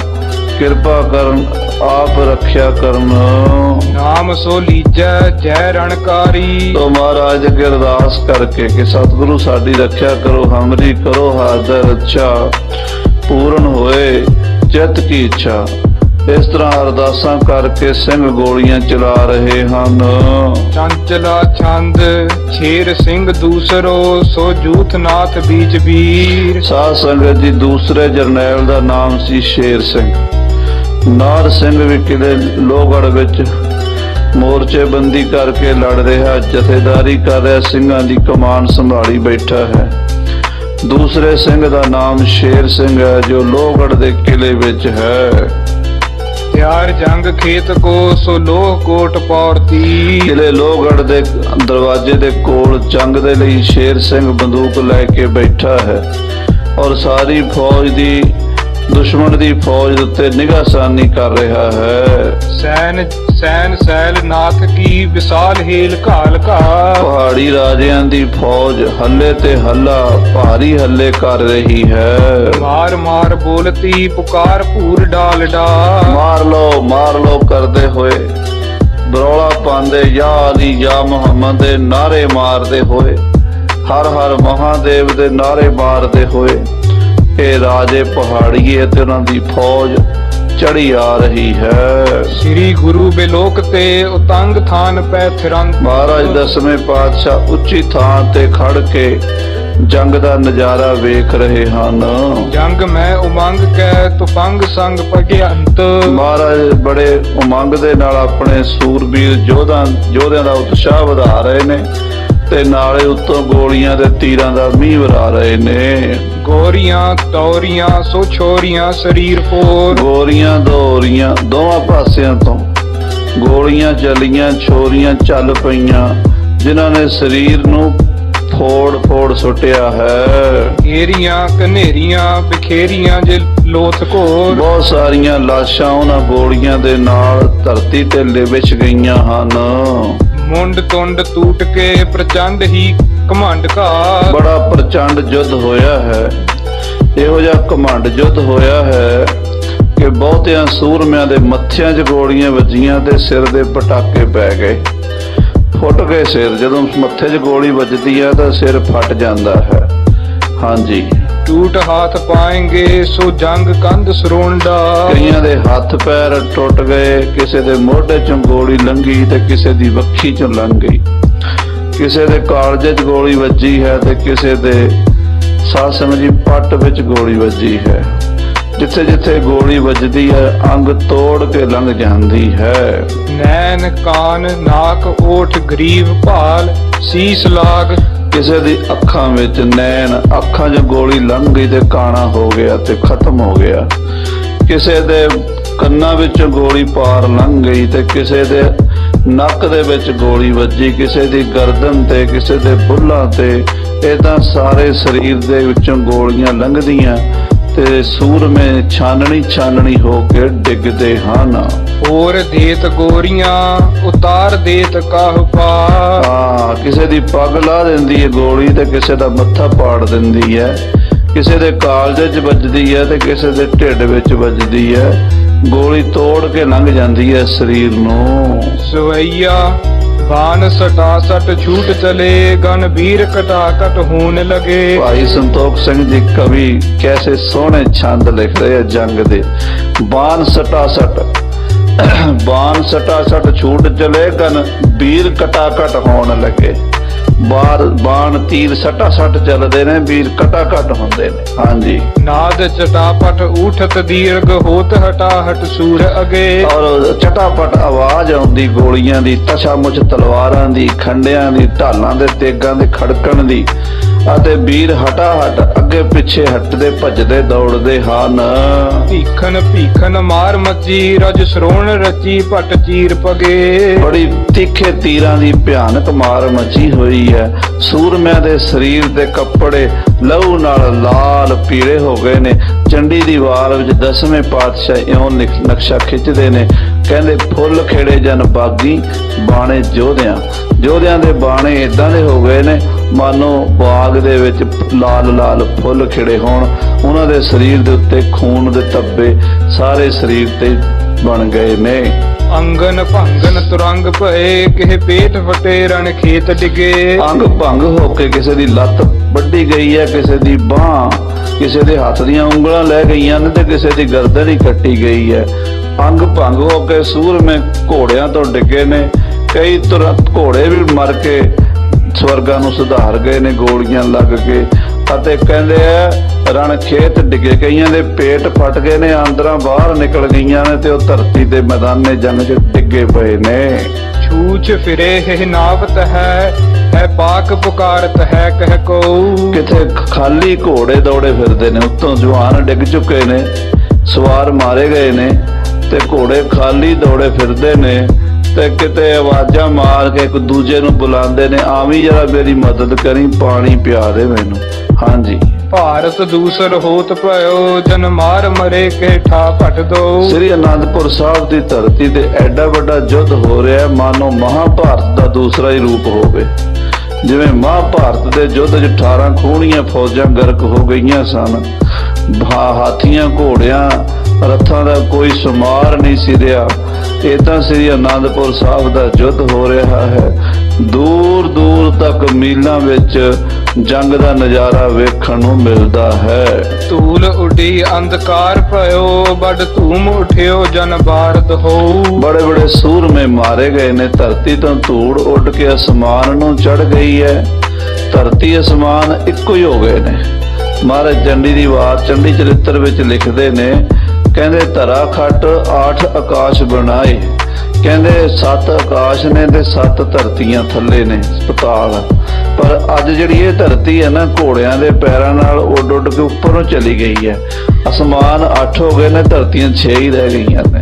ਕਿਰਪਾ ਕਰਨ, ਆਪ ਰੱਖਿਆ ਕਰਨ। ਨਾਮ ਸੋ ਲੀਜੈ ਜੈ ਰਣਕਾਰੀ, ਤੋ ਮਹਾਰਾਜ ਅੱਗੇ ਅਰਦਾਸ ਕਰਕੇ ਕਿ ਸਤਿਗੁਰੂ ਸਾਡੀ ਰੱਖਿਆ ਕਰੋ, ਹਮਰੀ ਕਰੋ ਹਾਜ਼ਰ ਰੱਛਾ, ਪੂਰਨ ਹੋਏ ਚਿੱਤ ਕੀ ਇੱਛਾ। ਇਸ ਤਰ੍ਹਾਂ ਅਰਦਾਸਾਂ ਕਰਕੇ ਸਿੰਘ ਗੋਲੀਆਂ ਚਲਾ ਰਹੇ ਹਨ। ਚੰਚਲਾ ਛੰਦ ਛੇਰ ਸਿੰਘ ਦੂਸਰੋ, ਸੋ ਜੂਥਨਾਥ ਬੀਚ ਵੀਰ। ਸਾਧ ਸੰਗਤ ਜੀ ਦੂਸਰੇ ਜਰਨੈਲ ਦਾ ਨਾਮ ਸੀ ਸ਼ੇਰ ਸਿੰਘ। ਨਾਰ ਸਿੰਘ ਵੀ ਕਿਲੇ ਲੋਹਗੜ੍ਹ ਵਿੱਚ ਮੋਰਚੇਬੰਦੀ ਕਰਕੇ ਲੜ ਰਿਹਾ, ਜਥੇਦਾਰੀ ਕਰ ਰਿਹਾ, ਸਿੰਘਾਂ ਦੀ ਕਮਾਨ ਸੰਭਾਲੀ ਬੈਠਾ ਹੈ। ਦੂਸਰੇ ਸਿੰਘ ਦਾ ਨਾਮ ਸ਼ੇਰ ਸਿੰਘ ਹੈ ਜੋ ਲੋਹਗੜ੍ਹ ਦੇ ਕਿਲੇ ਵਿੱਚ ਹੈ। ਤਿਆਰ ਜੰਗ ਖੇਤ ਕੋ, ਸੋ ਲੋਹ ਕੋਟ ਪੌਰਤੀ। ਕਿਲੇ ਲੋਹਗੜ੍ਹ ਦੇ ਦਰਵਾਜ਼ੇ ਦੇ ਕੋਲ ਜੰਗ ਦੇ ਲਈ ਸ਼ੇਰ ਸਿੰਘ ਬੰਦੂਕ ਲੈ ਕੇ ਬੈਠਾ ਹੈ ਔਰ ਸਾਰੀ ਫੌਜ ਦੀ ਦੁਸ਼ਮਣ ਦੀ ਫੌਜ ਉੱਤੇ ਨਿਗਾਹਸਾਨੀ ਕਰ ਰਿਹਾ ਹੈ। ਸੈਨ ਸੈਲ ਨਾਥ ਕੀ ਵਿਸਾਲ ਹੇਲ ਘਾਲ ਘਾ, ਪਹਾੜੀ ਰਾਜਿਆਂ ਦੀ ਫੌਜ ਹੱਲੇ ਤੇ ਹੱਲਾ ਭਾਰੀ ਹੱਲੇ ਕਰ ਰਹੀ ਹੈ। ਮਾਰ ਮਾਰ ਬੋਲਤੀ ਪੁਕਾਰ ਭੂਰ ਡਾਲ ਡਾ, ਮਾਰ ਲੋ ਕਰਦੇ ਹੋਏ ਬਰੌਲਾ ਪਾਉਂਦੇ ਯਾ ਅਲੀ ਯਾ ਮੁਹੰਮਦ ਦੇ ਨਾਰੇ ਮਾਰਦੇ ਹੋਏ, ਹਰ ਹਰ ਮਹਾਦੇਵ ਦੇ ਨਾਰੇ ਮਾਰਦੇ ਹੋਏ ਇਹ ਰਾਜੇ ਪਹਾੜੀਏ ਤੇ ਉਹਨਾਂ ਦੀ ਫੌਜ ਚੜੀ ਆ ਰਹੀ ਹੈ। ਸ੍ਰੀ ਗੁਰੂ ਬੇਲੋਕ ਤੇ ਉਤੰਗ ਥਾਨ ਪੈ ਫਿਰੰਤ, ਮਹਾਰਾਜ ਦਸਵੇਂ ਪਾਤਸ਼ਾਹ ਉੱਚੀ ਥਾਂ ਤੇ ਖੜ ਕੇ ਜੰਗ ਦਾ ਨਜ਼ਾਰਾ ਵੇਖ ਰਹੇ ਹਨ। ਜੰਗ ਮੈਂ ਉਮੰਗ ਕੈ ਤੁਫੰਗ ਸੰਗ ਭਗਿਆੰਤ, ਮਹਾਰਾਜ ਬੜੇ ਉਮੰਗ ਦੇ ਨਾਲ ਆਪਣੇ ਸੂਰਬੀਰ ਯੋਧਿਆਂ ਦਾ ਉਤਸ਼ਾਹ ਵਧਾ ਰਹੇ ਨੇ ਤੇ ਨਾਲੇ ਉੱਤੋਂ ਗੋਲੀਆਂ ਤੇ ਤੀਰਾਂ ਦਾ ਮੀਂਹ ਵਰਾ ਰਹੇ ਨੇ। ਗੋਰੀਆਂ ਤੌਰੀਆਂ ਸੋ ਛੋਰੀਆਂ ਸਰੀਰ ਫੋਰ, ਗੋਰੀਆਂ ਦੌਰੀਆਂ ਦੋਵਾਂ ਪਾਸਿਆਂ ਤੋਂ ਗੋਲੀਆਂ ਚੱਲੀਆਂ, ਛੋਰੀਆਂ ਚੱਲ ਪਈਆਂ, ਜਿਨ੍ਹਾਂ ਨੇ ਸਰੀਰ ਨੂੰ ਫੋੜ ਫੋੜ ਸੁੱਟਿਆ ਹੈ। ਏਰੀਆਂ ਕਨੇਰੀਆਂ ਬਿਖੇਰੀਆਂ ਜੇ ਲੋਥ ਘੋਰ, ਬਹੁਤ ਸਾਰੀਆਂ ਲਾਸ਼ਾਂ ਉਹਨਾਂ ਗੋਲੀਆਂ ਦੇ ਨਾਲ ਧਰਤੀ ਤੇ ਲਿਵਿਛ ਗਈਆਂ ਹਨ। ਮੁੰਡ ਤੁੰਡ ਟੂਟ ਕੇ ਪ੍ਰਚੰਡ ਹੀ ਘਮੰਡ ਘਾਰ, ਬੜਾ ਪ੍ਰਚੰਡ ਯੁੱਧ ਹੋਇਆ ਹੈ। ਇਹੋ ਜਿਹਾ ਘਮੰਡ ਯੁੱਧ ਹੋਇਆ ਹੈ ਕਿ ਬਹੁਤਿਆਂ ਸੂਰਮਿਆਂ ਦੇ ਮੱਥਿਆਂ 'ਚ ਗੋਲੀਆਂ ਵੱਜੀਆਂ ਤੇ ਸਿਰ ਦੇ ਪਟਾਕੇ ਪੈ ਗਏ, ਫੁੱਟ ਗਏ ਸਿਰ। ਜਦੋਂ ਮੱਥੇ 'ਚ ਗੋਲੀ ਵੱਜਦੀ ਹੈ ਤਾਂ ਸਿਰ ਫਟ ਜਾਂਦਾ ਹੈ। ਹਾਂਜੀ, ਟੂਟ ਹਾਥ ਪਾਏਂਗੇ ਸੋ ਜੰਗ ਕੰਧ ਸਰੋਂਡਾ, ਕਈਆਂ ਦੇ ਹੱਥ ਪੈਰ ਟੁੱਟ ਗਏ, ਕਿਸੇ ਦੇ ਮੋਢੇ 'ਚੋਂ ਗੋਲੀ ਲੰਘੀ ਤੇ ਕਿਸੇ ਦੀ ਵੱਖੀ 'ਚੋਂ ਲੰਘ ਗਈ, ਕਿਸੇ ਦੇ ਕਾਲਜੇ 'ਚ ਗੋਲੀ ਵੱਜੀ ਹੈ ਤੇ ਕਿਸੇ ਦੇ ਸਾਧ ਸੰਗਤ ਜੀ ਪੱਟ ਵਿੱਚ ਗੋਲੀ ਵੱਜੀ ਹੈ। ਜਿੱਥੇ ਜਿੱਥੇ ਗੋਲੀ ਵੱਜਦੀ ਹੈ ਅੰਗ ਤੋੜ ਕੇ ਲੰਘ ਜਾਂਦੀ ਹੈ। ਨੈਣ ਕਾਨ ਨਾਕ ਓਠ ਗਰੀਬ ਭਾਲ ਸੀਸ ਲਾਗ, ਕਿਸੇ ਦੀ ਅੱਖਾਂ ਵਿੱਚ ਨੈਣ, ਅੱਖਾਂ 'ਚ ਗੋਲੀ ਲੰਘ ਗਈ ਤੇ ਕਾਣਾ ਹੋ ਗਿਆ ਤੇ ਖਤਮ ਹੋ ਗਿਆ। ਕਿਸੇ ਦੇ ਕੰਨਾਂ ਵਿੱਚੋਂ ਗੋਲੀ ਪਾਰ ਲੰਘ ਗਈ ਤੇ ਕਿਸੇ ਦੇ ਨੱਕ ਦੇ ਵਿੱਚ ਗੋਲੀ ਵੱਜੀ, ਕਿਸੇ ਦੀ ਗਰਦਨ ਤੇ, ਕਿਸੇ ਦੇ ਬੁੱਲ੍ਹਾਂ ਤੇ। ਏਦਾਂ ਸਾਰੇ ਸਰੀਰ ਦੇ ਵਿੱਚੋਂ ਗੋਲੀਆਂ ਲੰਘਦੀਆਂ ਤੇ ਸੂਰਮੇ ਛਾਨਣੀ ਛਾਨਣੀ ਹੋ ਕੇ ਡਿੱਗਦੇ ਹਨ। ਹੋਰ ਦੇਤ ਗੋਰੀਆਂ ਉਤਾਰ ਦੇਤ ਕਾਹ ਪਾ, ਕਿਸੇ ਦੀ ਪੱਗ ਲਾ ਦਿੰਦੀ ਹੈ ਗੋਲੀ ਤੇ ਕਿਸੇ ਦਾ ਮੱਥਾ ਪਾੜ ਦਿੰਦੀ ਹੈ, ਕਿਸੇ ਦੇ ਕਾਲਜੇ 'ਚ ਵੱਜਦੀ ਹੈ ਤੇ ਕਿਸੇ ਦੇ ਢਿੱਡ ਵਿੱਚ ਵੱਜਦੀ ਹੈ। ਗੋਲੀ ਤੋੜ ਕੇ ਲੰਘ ਜਾਂਦੀ ਹੈ ਸਰੀਰ ਨੂੰ। ਸਵਈਆ ਬਾਨ ਸਟਾ ਸਟ ਛੂਟ ਚਲੇ, ਗਨ ਵੀਰ ਕਟਾ ਕਟ ਹੋਣ ਲਗੇ। ਭਾਈ ਸੰਤੋਖ ਸਿੰਘ ਜੀ ਕਵੀ ਕੈਸੇ ਸੋਹਣੇ ਛੰਦ ਲਿਖ ਰਹੇ ਆ ਜੰਗ ਦੇ। ਬਾਨ ਸਟਾ ਸਟ, ਬਾਨ ਸਟਾ ਸਟ ਛੂਟ ਚਲੇ, ਗਨ ਵੀਰ ਕਟਾ ਕਟ ਹੋਣ ਲੱਗੇ। ਬਾਣ ਤੀਰ ਸਟਾ ਸਟ ਚੱਲਦੇ ਨੇ, ਵੀਰ ਕਟਾ ਕਟ ਹੁੰਦੇ ਨੇ। ਹਾਂਜੀ, ਨਾਦ ਚਟਾਪਟ ਊਠਤ ਦੀਰਘ ਹੋਤ ਹਟਾਹਟ ਸੂਰ ਅਗੇ, ਔਰ ਚਟਾਪਟ ਆਵਾਜ਼ ਆਉਂਦੀ ਗੋਲੀਆਂ ਦੀ, ਤਸ਼ਾਮੁਚ ਤਲਵਾਰਾਂ ਦੀ, ਖੰਡਿਆਂ ਦੀ, ਢਾਲਾਂ ਦੇ ਤੇਗਾਂ ਦੇ ਖੜਕਣ ਦੀ, ਅਤੇ ਵੀਰ ਹਟਾਹਟ ਅੱਗੇ ਪਿੱਛੇ ਹਟਦੇ ਭੱਜਦੇ ਦੌੜਦੇ ਹਨ। ਭੀਖਨ ਭੀਖਨ ਮਾਰ ਮੱਚੀ ਰਜ ਸਰੋਣ ਰਚੀ ਭਟ ਚੀਰ ਪਗੇ, ਬੜੀ ਤਿੱਖੇ ਤੀਰਾਂ ਦੀ ਭਿਆਨਕ ਮਾਰ ਮਚੀ ਹੋਈ ਹੈ। ਸੂਰਮਿਆਂ ਦੇ ਸਰੀਰ ਦੇ ਕੱਪੜੇ ਲਹੂ ਨਾਲ ਲਾਲ ਪੀਲੇ ਹੋ ਗਏ ਨੇ। ਚੰਡੀ ਦੀ ਵਾਰ ਵਿੱਚ 10ਵੇਂ ਪਾਤਸ਼ਾਹ ਇਉਂ ਨਕਸ਼ਾ ਖਿੱਚਦੇ ਨੇ, ਕਹਿੰਦੇ ਫੁੱਲ ਖੇੜੇ ਜਨ ਬਾਗੀ ਬਾਣੇ ਜੋਧਿਆਂ। ਜੋਧਿਆਂ ਦੇ ਬਾਣੇ ਇਦਾਂ ਦੇ ਹੋ ਗਏ ਨੇ ਮਾਨੋ ਬਾਗ ਦੇ ਵਿੱਚ ਲਾਲ ਲਾਲ ਫੁੱਲ ਖਿੜੇ ਹੋਣ। ਉਹਨਾਂ ਦੇ ਸਰੀਰ ਦੇ ਉੱਤੇ ਖੂਨ ਦੇ ਧੱਬੇ ਸਾਰੇ ਸਰੀਰ ਤੇ ਬਣ ਗਏ ਨੇ। ਅੰਗਨ ਭੰਗਨ ਤੁਰੰਗ ਭਏ ਕਿਹ ਪੇਟ ਫਟੇ ਰਣ ਖੇਤ ਡਿਗੇ, ਅੰਗ ਭੰਗ ਹੋ ਕੇ ਕਿਸੇ ਦੀ ਲੱਤ ਵੱਢੀ ਗਈ ਹੈ, ਕਿਸੇ ਦੀ ਬਾਹ, ਕਿਸੇ ਦੇ ਹੱਥ ਦੀਆਂ ਉਂਗਲਾਂ ਲੈ ਗਈਆਂ ਨੇ ਤੇ ਕਿਸੇ ਦੀ ਗਰਦਨ ਹੀ ਕੱਟੀ ਗਈ ਹੈ। ਅੰਗ ਭੰਗ ਹੋ ਕੇ ਸੂਰਮੇ ਘੋੜਿਆਂ ਤੋਂ ਡਿੱਗੇ ਨੇ। ਕਈ ਤੁਰੰਤ ਘੋੜੇ ਵੀ ਮਰ ਕੇ ਸਵਰਗਾਂ ਨੂੰ ਸੁਧਾਰ ਗਏ ਨੇ ਗੋਲੀਆਂ ਲੱਗ ਕੇ। ਅਤੇ ਕਹਿੰਦੇ ਆ ਰਣ ਖੇਤ ਡਿੱਗੇ, ਕਈਆਂ ਦੇ ਪੇਟ ਫਟ ਗਏ ਨੇ, ਆਂਦਰਾਂ ਬਾਹਰ ਨਿਕਲ ਗਈਆਂ ਨੇ ਤੇ ਉਹ ਧਰਤੀ ਦੇ ਮੈਦਾਨੇ ਜੰਗ 'ਚ ਡਿੱਗੇ ਪਏ ਨੇ। ਛੂਛ ਫਿਰੇ ਹੈ ਨਾਵਤ ਹੈ ਪਾਕ ਪੁਕਾਰਤ ਹੈ ਕਹਿ ਕੋ, ਕਿਥੇ ਖਾਲੀ ਘੋੜੇ ਦੌੜੇ ਫਿਰਦੇ ਨੇ, ਉੱਤੋਂ ਜਵਾਨ ਡਿੱਗ ਚੁੱਕੇ ਨੇ, ਸਵਾਰ ਮਾਰੇ ਗਏ ਨੇ ਤੇ ਘੋੜੇ ਖਾਲੀ ਦੌੜੇ ਫਿਰਦੇ ਨੇ ਤੇ ਕਿਤੇ ਆਵਾਜ਼ਾਂ ਮਾਰ ਕੇ ਇੱਕ ਦੂਜੇ ਨੂੰ ਬੁਲਾਉਂਦੇ ਨੇ, ਆਵੀਂ ਜਰਾ ਮੇਰੀ ਮਦਦ ਕਰੀ, ਪਾਣੀ ਪਿਆ ਦੇ ਮੈਨੂੰ। ਹਾਂਜੀ, ਭਾਰਤ ਦੂਸਰ ਹੋਤ ਭਇਓ ਜਨ ਮਾਰ ਮਰੇ ਕੇ ਠਾ ਭਟ ਦੋ, ਸ੍ਰੀ ਅਨੰਦਪੁਰ ਸਾਹਿਬ ਦੀ ਧਰਤੀ ਤੇ ਐਡਾ ਵੱਡਾ ਯੁੱਧ ਹੋ ਰਿਹਾ ਮਾਨੋ ਮਹਾਭਾਰਤ ਦਾ ਦੂਸਰਾ ਹੀ ਰੂਪ ਹੋਵੇ। ਜਿਵੇਂ ਮਹਾਭਾਰਤ ਦੇ ਯੁੱਧ 'ਚ 18 ਖੂਣੀਆਂ ਫੌਜਾਂ ਗਰਕ ਹੋ ਗਈਆਂ ਸਨ। ਹਾਥੀਆਂ ਘੋੜਿਆਂ ਰੱਥਾਂ ਦਾ ਕੋਈ ਸੁਮਾਰ ਨਹੀਂ ਸੀ ਰਿਹਾ। ਏਦਾਂ ਸ੍ਰੀ ਅਨੰਦਪੁਰ ਸਾਹਿਬ ਦਾ ਯੁੱਧ ਹੋ ਰਿਹਾ ਹੈ। ਦੂਰ ਦੂਰ ਤੱਕ ਮੀਲਾਂ ਵਿੱਚ ਜੰਗ ਦਾ ਨਜ਼ਾਰਾ ਵੇਖਣ ਨੂੰ ਮਿਲਦਾ ਹੈ। ਧੂਲ ਉੱਡੀ ਅੰਧਕਾਰ ਭਇਓ ਬੜ ਧੂਮ ਉਠਿਓ ਜਨ ਬਾਰਦ ਹੋ, ਬੜੇ ਬੜੇ ਸੂਰਮੇ ਮਾਰੇ ਗਏ ਨੇ। ਧਰਤੀ ਤੋਂ ਧੂੜ ਉੱਡ ਕੇ ਅਸਮਾਨ ਨੂੰ ਚੜ ਗਈ ਹੈ। ਧਰਤੀ ਅਸਮਾਨ ਇੱਕੋ ਹੀ ਹੋ ਗਏ ਨੇ। ਮਹਾਰਾਜ ਚੰਡੀ ਦੀ ਵਾਰ ਚੰਡੀ ਚਰਿੱਤਰ ਵਿੱਚ ਲਿਖਦੇ ਨੇ, ਕਹਿੰਦੇ ਧਰਾ ਖੱਟ 8 ਆਕਾਸ਼ ਬਣਾਏ, ਕਹਿੰਦੇ 7 ਆਕਾਸ਼ ਨੇ ਤੇ 7 ਧਰਤੀਆਂ ਥੱਲੇ ਨੇ ਪਤਾਲ। ਪਰ ਅੱਜ ਜਿਹੜੀ ਇਹ ਧਰਤੀ ਹੈ ਨਾ, ਘੋੜਿਆਂ ਦੇ ਪੈਰਾਂ ਨਾਲ ਉੱਡ ਉੱਡ ਕੇ ਉੱਪਰ ਨੂੰ ਚਲੀ ਗਈ ਹੈ। ਅਸਮਾਨ 8 ਹੋ ਗਏ ਨੇ, ਧਰਤੀਆਂ 6 ਹੀ ਰਹਿ ਗਈਆਂ ਨੇ।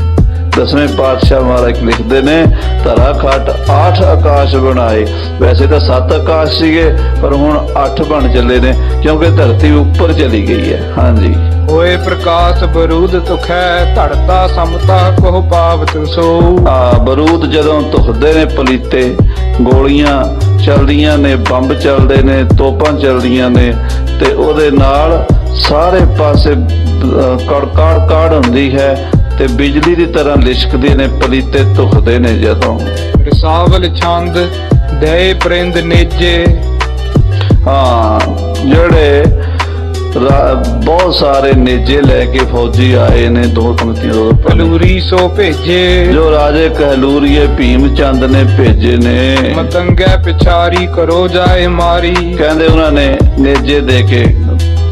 ਦਸਵੇਂ ਪਾਤਸ਼ਾਹ ਮਹਾਰਾਜ ਲਿਖਦੇ ਨੇ ਧਰਾ ਖਟ 8 ਆਕਾਸ਼ ਬਣਾਏ। ਵੈਸੇ ਤਾਂ 7 ਆਕਾਸ਼ ਸੀਗੇ ਪਰ ਹੁਣ 8 ਬਣ ਚੱਲੇ ਨੇ ਕਿਉਂਕਿ ਧਰਤੀ ਉੱਪਰ ਚਲੀ ਗਈ ਹੈ। ਹਾਂਜੀ। ਹੋਏ ਪ੍ਰਕਾਸ਼ ਬਰੂਦ ਤੁਖੈ ਧੜਤਾ ਸਮਤਾ ਕੋਹ ਪਾਵਤ ਸੋ। ਬਰੂਦ ਜਦੋਂ ਧੁਖਦੇ ਨੇ ਪਲੀਤੇ, ਗੋਲੀਆਂ ਚੱਲਦੀਆਂ ਨੇ, ਬੰਬ ਚੱਲਦੇ ਨੇ, ਤੋਪਾਂ ਚੱਲਦੀਆਂ ਨੇ ਤੇ ਉਹਦੇ ਨਾਲ ਸਾਰੇ ਪਾਸੇ ਕੜ ਹੁੰਦੀ ਹੈ ਤੇ ਬਿਜਲੀ ਦੀ ਤਰ੍ਹਾਂ ਲਿਸ਼ਕਦੇ ਨੇ, ਪਲੀਤੇ ਧੁਖਦੇ ਨੇ ਜਦੋਂ। ਰਸਾਵਲ ਛੰਦ ਦੇ ਪ੍ਰਿੰਦ ਨੇਜੇ। ਜਿਹੜੇ ਬਹੁਤ ਸਾਰੇ ਨੇਜੇ ਲੈ ਕੇ ਫੌਜੀ ਆਏ ਨੇ, ਦੋ ਪੰਕਤੀਆਂ ਕਲੂਰੀ ਸੋ ਭੇਜੇ। ਜੋ ਰਾਜੇ ਕਹਿਲੂਰੀਏ ਭੀਮ ਚੰਦ ਨੇ ਭੇਜੇ ਨੇ। ਮਤੰਗੈ ਪਿਛਾਰੀ ਕਰੋ ਜਾਏ ਮਾਰੀ। ਕਹਿੰਦੇ ਉਹਨਾਂ ਨੇ ਨੇਜੇ ਦੇ ਕੇ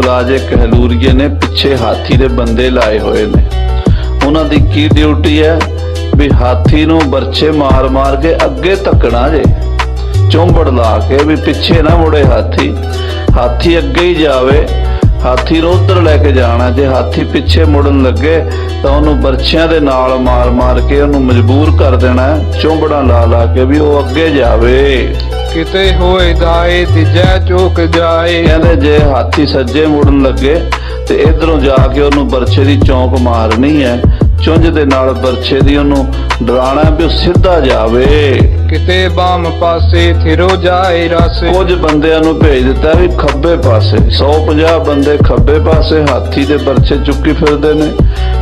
ਰਾਜੇ ਕਹਿਲੂਰੀਏ ਨੇ ਪਿੱਛੇ ਹਾਥੀ ਦੇ ਬੰਦੇ ਲਾਏ ਹੋਏ ਨੇ। ਉਹਨਾਂ ਦੀ ਕੀ ਡਿਊਟੀ ਹੈ ਵੀ ਹਾਥੀ ਨੂੰ ਬਰਛੇ ਮਾਰ ਮਾਰ ਕੇ ਅੱਗੇ ਧੱਕਣਾ ਜੇ, ਚੌਂਬੜ ਲਾ ਕੇ ਵੀ ਪਿੱਛੇ ਨਾ ਮੁੜੇ ਹਾਥੀ, ਹਾਥੀ ਅੱਗੇ ਹੀ ਜਾਵੇ, ਹਾਥੀ ਨੂੰ ਉੱਧਰ ਲੈ ਕੇ ਜਾਣਾ। ਜੇ ਹਾਥੀ ਪਿੱਛੇ ਮੁੜਨ ਲੱਗੇ ਤਾਂ ਉਹਨੂੰ ਬਰਛਿਆਂ ਦੇ ਨਾਲ ਮਾਰ ਮਾਰ ਕੇ ਉਹਨੂੰ ਮਜਬੂਰ ਕਰ ਦੇਣਾ, ਚੌਂਬੜਾਂ ਲਾ ਲਾ ਕੇ ਵੀ ਉਹ ਅੱਗੇ ਜਾਵੇ। ਕਿਤੇ ਹੋਏ ਦਾਏ ਤਿਜੈ ਚੋਕ ਜਾਏ। ਕਹਿੰਦੇ ਜੇ ਹਾਥੀ ਸੱਜੇ ਮੁੜਨ ਲੱਗੇ ਤੇ ਇਧਰੋਂ ਜਾ ਕੇ ਉਹਨੂੰ ਬਰਛੇ ਦੀ ਚੌਂਕ ਮਾਰਨੀ ਹੈ, ਚੁੰਝ ਦੇ ਨਾਲ ਬਰਛੇ ਦੀ ਉਹਨੂੰ ਡਰਾਣਾ ਵੀ ਉਹ ਸਿੱਧਾ ਜਾਵੇ। ਕਿਤੇ ਬਾਮ ਪਾਸੇ ਥਿਰੋ ਜਾਏ ਰਸ। ਕੁਝ ਬੰਦਿਆਂ ਨੂੰ ਭੇਜ ਦਿੱਤਾ ਵੀ ਖੱਬੇ ਪਾਸੇ, 150 ਬੰਦੇ ਖੱਬੇ ਪਾਸੇ ਹਾਥੀ ਦੇ ਬਰਛੇ ਚੁੱਕੀ ਫਿਰਦੇ ਨੇ,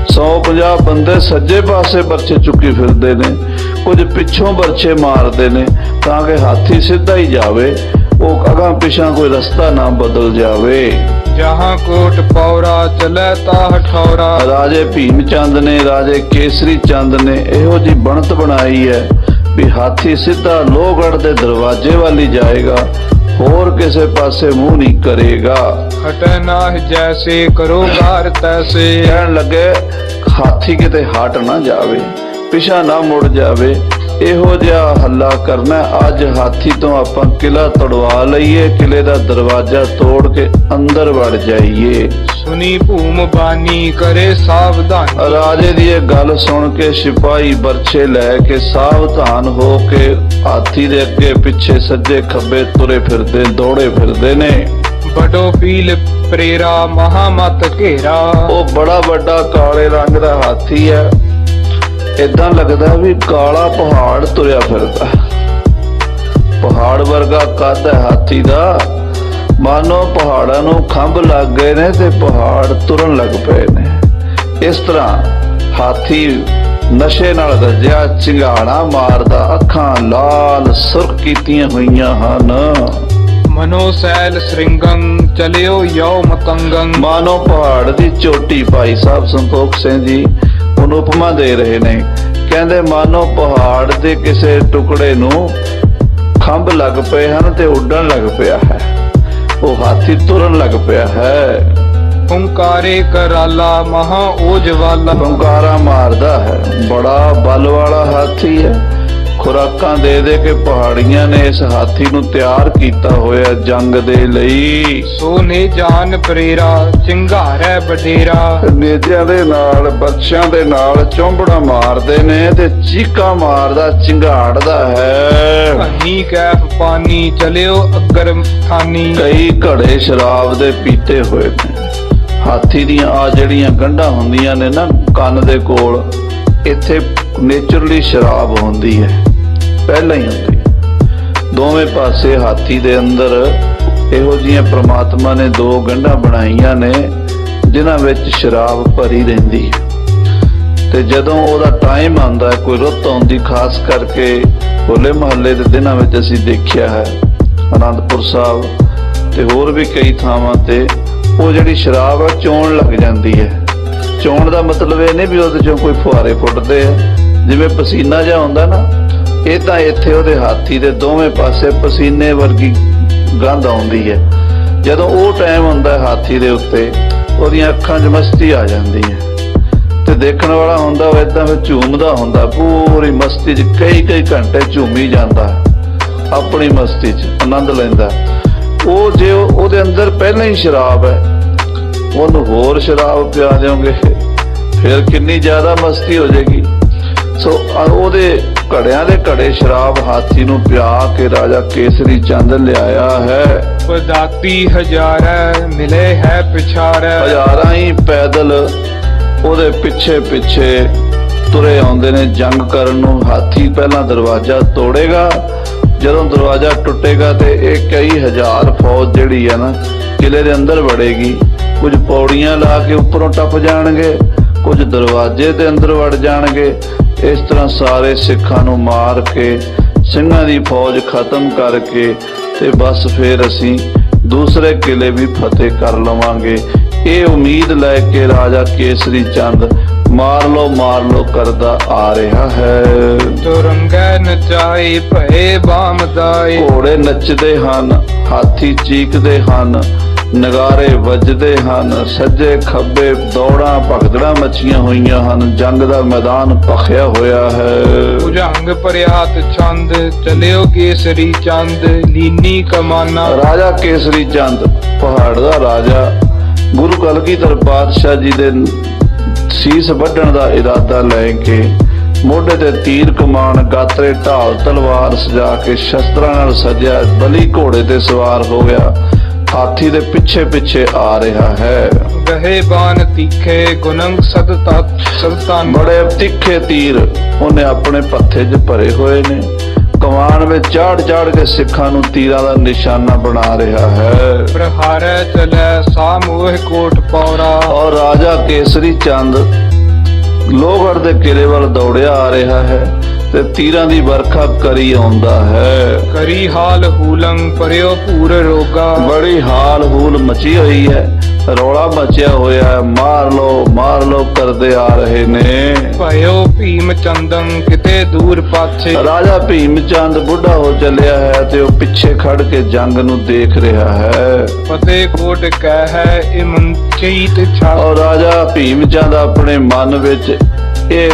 150 ਬੰਦੇ ਸੱਜੇ ਪਾਸੇ ਬਰਛੇ ਚੁੱਕੀ ਫਿਰਦੇ ਨੇ। ਕੁਝ ਪਿੱਛੋਂ ਬਰਛੇ ਮਾਰਦੇ ਨੇ ਤਾਂ ਕਿ ਹਾਥੀ ਸਿੱਧਾ ਹੀ ਜਾਵੇ, ਉਹ ਅਗਾਂ ਪਿਛਾਂ ਕੋਈ ਰਸਤਾ ਨਾ ਬਦਲ ਜਾਵੇ। ਜਹਾਂ ਕੋਟ ਪੌਰਾ ਚਲੇ ਤਾ ਹਠੌਰਾ। ਰਾਜੇ ਭੀਮ ਚੰਦ ਨੇ, ਰਾਜੇ ਕੇਸਰੀ ਚੰਦ ਨੇ ਇਹੋ ਜੀ ਬਣਤ ਬਣਾਈ ਹੈ ਵੀ ਹਾਥੀ ਸਿੱਧਾ ਲੋਹਗੜ੍ਹ ਦੇ ਦਰਵਾਜ਼ੇ ਵੱਲ ਹੀ ਜਾਏਗਾ, ਹੋਰ ਕਿਸੇ ਪਾਸੇ ਮੂੰਹ ਨਹੀਂ ਕਰੇਗਾ। ਹਟੈ ਨਾ ਜੈਸੇ ਕਰੋ ਗਾਰ ਤੈਸੇ। ਕਹਿਣ ਲੱਗੇ ਹਾਥੀ ਕਿਤੇ ਹਟ ਨਾ ਜਾਵੇ, ਪਿਛਾ ਨਾ ਮੁੜ ਜਾਵੇ, ਇਹੋ ਜਿਹਾ ਹੱਲਾ ਕਰਨਾ। ਅੱਜ ਹਾਥੀ ਤੋਂ ਆਪਾਂ ਕਿਲਾ ਤੜਵਾ ਲਈਏ, ਕਿਲੇ ਦਾ ਦਰਵਾਜ਼ਾ ਤੋੜ ਕੇ ਅੰਦਰ ਵੜ ਜਾਈਏ। ਸੁਨੀ ਭੂਮ ਬਾਨੀ ਕਰੇ ਸਾਵਧਾਨ। ਰਾਜੇ ਦੀ ਇਹ ਗੱਲ ਸੁਣ ਕੇ ਸਿਪਾਹੀ ਬਰਛੇ ਲੈ ਕੇ ਸਾਵਧਾਨ ਹੋ ਕੇ ਹਾਥੀ ਦੇ ਅੱਗੇ ਪਿੱਛੇ ਸੱਜੇ ਖੱਬੇ ਤੁਰੇ ਫਿਰਦੇ, ਦੌੜੇ ਫਿਰਦੇ ਨੇ। ਬੜੋ ਪੀਲ ਪ੍ਰੇਰਾ ਮਹਾਮਤ ਘੇਰਾ। ਉਹ ਬੜਾ ਵੱਡਾ ਕਾਲੇ ਰੰਗ ਦਾ ਹਾਥੀ ਹੈ, ਏਦਾਂ ਲੱਗਦਾ ਵੀ ਕਾਲਾ ਪਹਾੜ ਤੁਰਿਆ ਫਿਰਦਾ, ਪਹਾੜ ਵਰਗਾ ਕੱਦ ਹੈ ਹਾਥੀ ਦਾ, ਮਾਨੋ ਪਹਾੜਾਂ ਨੂੰ ਖੰਭ ਲੱਗ ਗਏ ਨੇ ਤੇ ਪਹਾੜ ਤੁਰਨ ਲੱਗ ਪਏ ਨੇ। ਇਸ ਤਰ੍ਹਾਂ ਹਾਥੀ ਨਸ਼ੇ ਨਾਲ ਰੱਜਿਆ ਚਿੰਗਾੜਾ ਮਾਰਦਾ, ਅੱਖਾਂ ਲਾਲ ਸੁਰਖ ਕੀਤੀਆਂ ਹੋਈਆਂ ਹਨ। ਮਨੋ ਸੈਲ ਸ੍ਰਿੰਗੰ ਚਲਿਓ ਯੋ ਮਤੰਗੰ। ਮਾਨੋ ਪਹਾੜ ਦੀ ਚੋਟੀ। ਭਾਈ ਸਾਹਿਬ ਸੰਤੋਖ ਸਿੰਘ ਜੀ ਉਹਨੂੰ ਉਪਮਾ ਦੇ ਰਹੇ ਨੇ, ਕਹਿੰਦੇ ਮਾਨੋ ਪਹਾੜ ਦੇ ਕਿਸੇ ਟੁਕੜੇ ਨੂੰ ਖੰਭ ਲੱਗ ਪਏ ਹਨ ਤੇ ਉੱਡਣ ਲੱਗ ਪਿਆ ਹੈ, ਉਹ ਹਾਥੀ ਤੁਰਨ ਲੱਗ ਪਿਆ ਹੈ। ਓੰਕਾਰੇ ਕਰਾਲਾ ਮਹਾ ਓਜ ਵਾਲਾ। ਓੰਕਾਰਾ ਮਾਰਦਾ ਹੈ, ਬੜਾ ਬਲ ਵਾਲਾ ਹਾਥੀ ਹੈ। ਖੁਰਾਕਾਂ ਦੇ ਦੇ ਕੇ ਪਹਾੜੀਆਂ ਨੇ ਇਸ ਹਾਥੀ ਨੂੰ ਤਿਆਰ ਕੀਤਾ ਹੋਇਆ ਜੰਗ ਦੇ ਲਈ। ਸੋਨੇ ਜਾਨ ਪ੍ਰੇਰਾ ਚਿੰਗਾਰੈ ਬਡੇਰਾ। ਨੇਜਿਆਂ ਦੇ ਨਾਲ, ਬਰਛਿਆਂ ਦੇ ਨਾਲ ਚੌਂਬੜਾ ਮਾਰਦੇ ਨੇ ਤੇ ਚੀਕਾਂ ਮਾਰਦਾ, ਚਿੰਗਾੜਦਾ ਹੈ। ਹਨੀ ਕੈਫ ਪਾਨੀ ਚਲਿਓ ਅਗਰ ਥਾਨੀ। ਕਈ ਘੜੇ ਸ਼ਰਾਬ ਦੇ ਪੀਤੇ ਹੋਏ ਨੇ। ਹਾਥੀ ਦੀਆਂ ਆ ਜਿਹੜੀਆਂ ਗੰਢਾਂ ਹੁੰਦੀਆਂ ਨੇ ਨਾ ਕੰਨ ਦੇ ਕੋਲ, ਇੱਥੇ ਨੇਚਰਲੀ ਸ਼ਰਾਬ ਹੁੰਦੀ ਹੈ, ਪਹਿਲਾਂ ਹੀ ਹੁੰਦੀ ਹੈ। ਦੋਵੇਂ ਪਾਸੇ ਹਾਥੀ ਦੇ ਅੰਦਰ ਇਹੋ ਜਿਹੀਆਂ ਪ੍ਰਮਾਤਮਾ ਨੇ 2 ਗੰਢਾਂ ਬਣਾਈਆਂ ਨੇ ਜਿਨ੍ਹਾਂ ਵਿੱਚ ਸ਼ਰਾਬ ਭਰੀ ਰਹਿੰਦੀ ਹੈ। ਤੇ ਜਦੋਂ ਉਹਦਾ ਟਾਈਮ ਆਉਂਦਾ, ਕੋਈ ਰੁੱਤ ਆਉਂਦੀ, ਖਾਸ ਕਰਕੇ ਹੋਲੇ ਮਹੱਲੇ ਦੇ ਦਿਨਾਂ ਵਿੱਚ ਅਸੀਂ ਦੇਖਿਆ ਹੈ ਅਨੰਦਪੁਰ ਸਾਹਿਬ ਤੇ ਹੋਰ ਵੀ ਕਈ ਥਾਵਾਂ ਤੇ, ਉਹ ਜਿਹੜੀ ਸ਼ਰਾਬ ਹੈ ਚੋਣ ਲੱਗ ਜਾਂਦੀ ਹੈ। ਚੋਣ ਦਾ ਮਤਲਬ ਇਹ ਨਹੀਂ ਵੀ ਉਹਦੇ ਚੋਂ ਕੋਈ ਫੁਹਾਰੇ ਫੁੱਟਦੇ ਆ, ਜਿਵੇਂ ਪਸੀਨਾ ਜਿਹਾ ਹੁੰਦਾ ਨਾ, ਇਹ ਤਾਂ ਇੱਥੇ ਉਹਦੇ ਹਾਥੀ ਦੇ ਦੋਵੇਂ ਪਾਸੇ ਪਸੀਨੇ ਵਰਗੀ ਗੰਧ ਆਉਂਦੀ ਹੈ। ਜਦੋਂ ਉਹ ਟਾਈਮ ਹੁੰਦਾ ਹਾਥੀ ਦੇ ਉੱਤੇ, ਉਹਦੀਆਂ ਅੱਖਾਂ 'ਚ ਮਸਤੀ ਆ ਜਾਂਦੀ ਹੈ ਤੇ ਦੇਖਣ ਵਾਲਾ ਹੁੰਦਾ ਉਹ ਏਦਾਂ ਫਿਰ ਝੂਮਦਾ ਹੁੰਦਾ, ਪੂਰੀ ਮਸਤੀ 'ਚ ਕਈ ਘੰਟੇ ਝੂਮੀ ਜਾਂਦਾ, ਆਪਣੀ ਮਸਤੀ 'ਚ ਆਨੰਦ ਲੈਂਦਾ। ਉਹ ਜੇ ਉਹਦੇ ਅੰਦਰ ਪਹਿਲਾਂ ਹੀ ਸ਼ਰਾਬ ਹੈ, ਉਹਨੂੰ ਹੋਰ ਸ਼ਰਾਬ ਪਿਆ ਦਿਓਗੇ ਫਿਰ ਕਿੰਨੀ ਜ਼ਿਆਦਾ ਮਸਤੀ ਹੋ ਜਾਏਗੀ। ਸੋ ਉਹਦੇ ਘੜਿਆਂ ਦੇ ਘੜੇ ਸ਼ਰਾਬ ਹਾਥੀ ਨੂੰ ਪਿਆ ਕੇ ਰਾਜਾ ਕੇਸਰੀ ਚੰਦ ਲਿਆਇਆ ਹੈ। ਪਦਾਤੀ ਹਜ਼ਾਰਾਂ ਮਿਲੇ ਹੈ ਪਿਛਾਰੈ, ਹਜ਼ਾਰਾਂ ਹੀ ਪੈਦਲ ਉਹਦੇ ਪਿੱਛੇ ਪਿੱਛੇ ਤੁਰੇ ਆਉਂਦੇ ਨੇ ਜੰਗ ਕਰਨ ਨੂੰ। ਹਾਥੀ ਪਹਿਲਾਂ ਦਰਵਾਜ਼ਾ ਤੋੜੇਗਾ, ਜਦੋਂ ਦਰਵਾਜ਼ਾ ਟੁੱਟੇਗਾ ਤੇ ਇਹ ਕਈ ਹਜ਼ਾਰ ਫੌਜ ਜਿਹੜੀ ਹੈ ਨਾ ਕਿਲੇ ਦੇ ਅੰਦਰ ਵੜੇਗੀ। ਕੁਝ ਪੌੜੀਆਂ ਲਾ ਕੇ ਉੱਪਰੋਂ ਟੱਪ ਜਾਣਗੇ, ਕੁਝ ਦਰਵਾਜ਼ੇ ਦੇ ਅੰਦਰ ਵੜ ਜਾਣਗੇ। ਇਸ ਤਰ੍ਹਾਂ ਸਾਰੇ ਸਿੱਖਾਂ ਨੂੰ ਮਾਰ ਕੇ ਸਿੰਘਾਂ ਦੀ ਫੌਜ ਖਤਮ ਕਰਕੇ ਤੇ ਬਸ ਫਿਰ ਅਸੀਂ ਦੂਸਰੇ ਕਿਲੇ ਵੀ ਫਤਿਹ ਕਰ ਲਵਾਂਗੇ। ਇਹ ਉਮੀਦ ਲੈ ਕੇ ਰਾਜਾ ਕੇਸਰੀ ਚੰਦ ਮਾਰ ਲੋ ਕਰਦਾ ਆ ਰਿਹਾ ਹੈ। ਤੁਰੰਗੈ ਨਚਾਏ ਭਏ ਬਾਮਦਾਏ, ਘੋੜੇ ਨੱਚਦੇ ਹਨ, ਹਾਥੀ ਚੀਕਦੇ ਹਨ, ਨਗਾਰੇ ਵੱਜਦੇ ਹਨ, ਸੱਜੇ ਖੱਬੇ ਦੌੜਾਂ ਭਗਦੜਾਂ ਮੱਚੀਆਂ ਹੋਈਆਂ ਹਨ। ਜੰਗ ਦਾ ਮੈਦਾਨ ਭਖਿਆ ਹੋਇਆ ਹੈ। ਭੁਜੰਗ ਭਰਿਆਤ ਛੰਦ ਚਲਿਓ ਕੇਸਰੀ ਚੰਦ, ਲੀਨੀ ਕਮਾਨਾ। ਰਾਜਾ ਕੇਸਰੀ ਚੰਦ ਪਹਾੜ ਦਾ ਰਾਜਾ ਗੁਰੂ ਕਲਗੀਧਰ ਪਾਤਸ਼ਾਹ ਜੀ ਦੇ ਸੀਸ ਵੱਢਣ ਦਾ ਇਰਾਦਾ ਲੈ ਕੇ ਮੋਢੇ ਤੇ ਤੀਰ ਕਮਾਨ, ਗਾਤਰੇ ਢਾਲ ਤਲਵਾਰ ਸਜਾ ਕੇ ਸ਼ਸਤਰਾਂ ਨਾਲ ਸਜਿਆ ਬਲੀ ਘੋੜੇ ਤੇ ਸਵਾਰ ਹੋ ਗਿਆ, ਹਾਥੀ ਦੇ ਪਿੱਛੇ ਪਿੱਛੇ ਆ ਰਿਹਾ ਹੈ। ਗਹੇ ਬਾਨ ਤਿੱਖੇ ਗੁਨੰਗ ਸਦਤਨ, ਬੜੇ ਤਿੱਖੇ ਤੀਰ ਉਹਨੇ ਆਪਣੇ ਪੱਥੇ 'ਚ ਭਰੇ ਹੋਏ ਨੇ। ਕਮਾਨ ਵਿੱਚ ਚਾੜ ਕੇ ਸਿੱਖਾਂ ਨੂੰ ਤੀਰਾਂ ਦਾ ਨਿਸ਼ਾਨਾ ਬਣਾ ਰਿਹਾ ਹੈ। ਪ੍ਰਹਾਰੈ ਚਲੈ ਸਾਮੂਹ ਕੋਟ ਪੌਰਾ, ਔਰ ਰਾਜਾ ਕੇਸਰੀ ਚੰਦ ਲੋਹਗੜ੍ਹ ਦੇ ਕਿਲੇ ਵੱਲ ਦੌੜਿਆ ਆ ਰਿਹਾ ਹੈ ਤੇ ਤੀਰਾਂ ਦੀ ਵਰਖਾ ਕਰੀ ਆਉਂਦਾ ਹੈ। ਕਰੀ ਹਾਲ ਹੂਲੰਗ ਪਰਿਓ ਭੂਰ ਰੋਗਾ, ਬੜੀ ਹਾਲ ਹੂਲ ਮਚੀ ਹੋਈ ਹੈ, ਰੌਲਾ ਮਚਿਆ ਹੋਇਆ ਹੈ। ਮਾਰ ਲੋ ਕਰਦੇ ਆ ਰਹੇ ਨੇ। ਭਇਓ ਭੀਮ ਚੰਦੰ ਕਿਤੇ ਦੂਰ ਪਾਛੇ, ਰਾਜਾ ਭੀਮ ਚੰਦ ਬੁੱਢਾ ਹੋ ਚੱਲਿਆ ਹੈ ਤੇ ਉਹ ਪਿੱਛੇ ਖੜ ਕੇ ਜੰਗ ਨੂੰ ਦੇਖ ਰਿਹਾ ਹੈ। ਫਤਿਹ ਕੋਟ ਕਹਿ ਹੈ ਇਹ ਮਨਚੀਤ ਛਾ, ਔਰ ਰਾਜਾ ਭੀਮ ਚੰਦ ਆਪਣੇ ਮਨ ਵਿੱਚ ਇਹ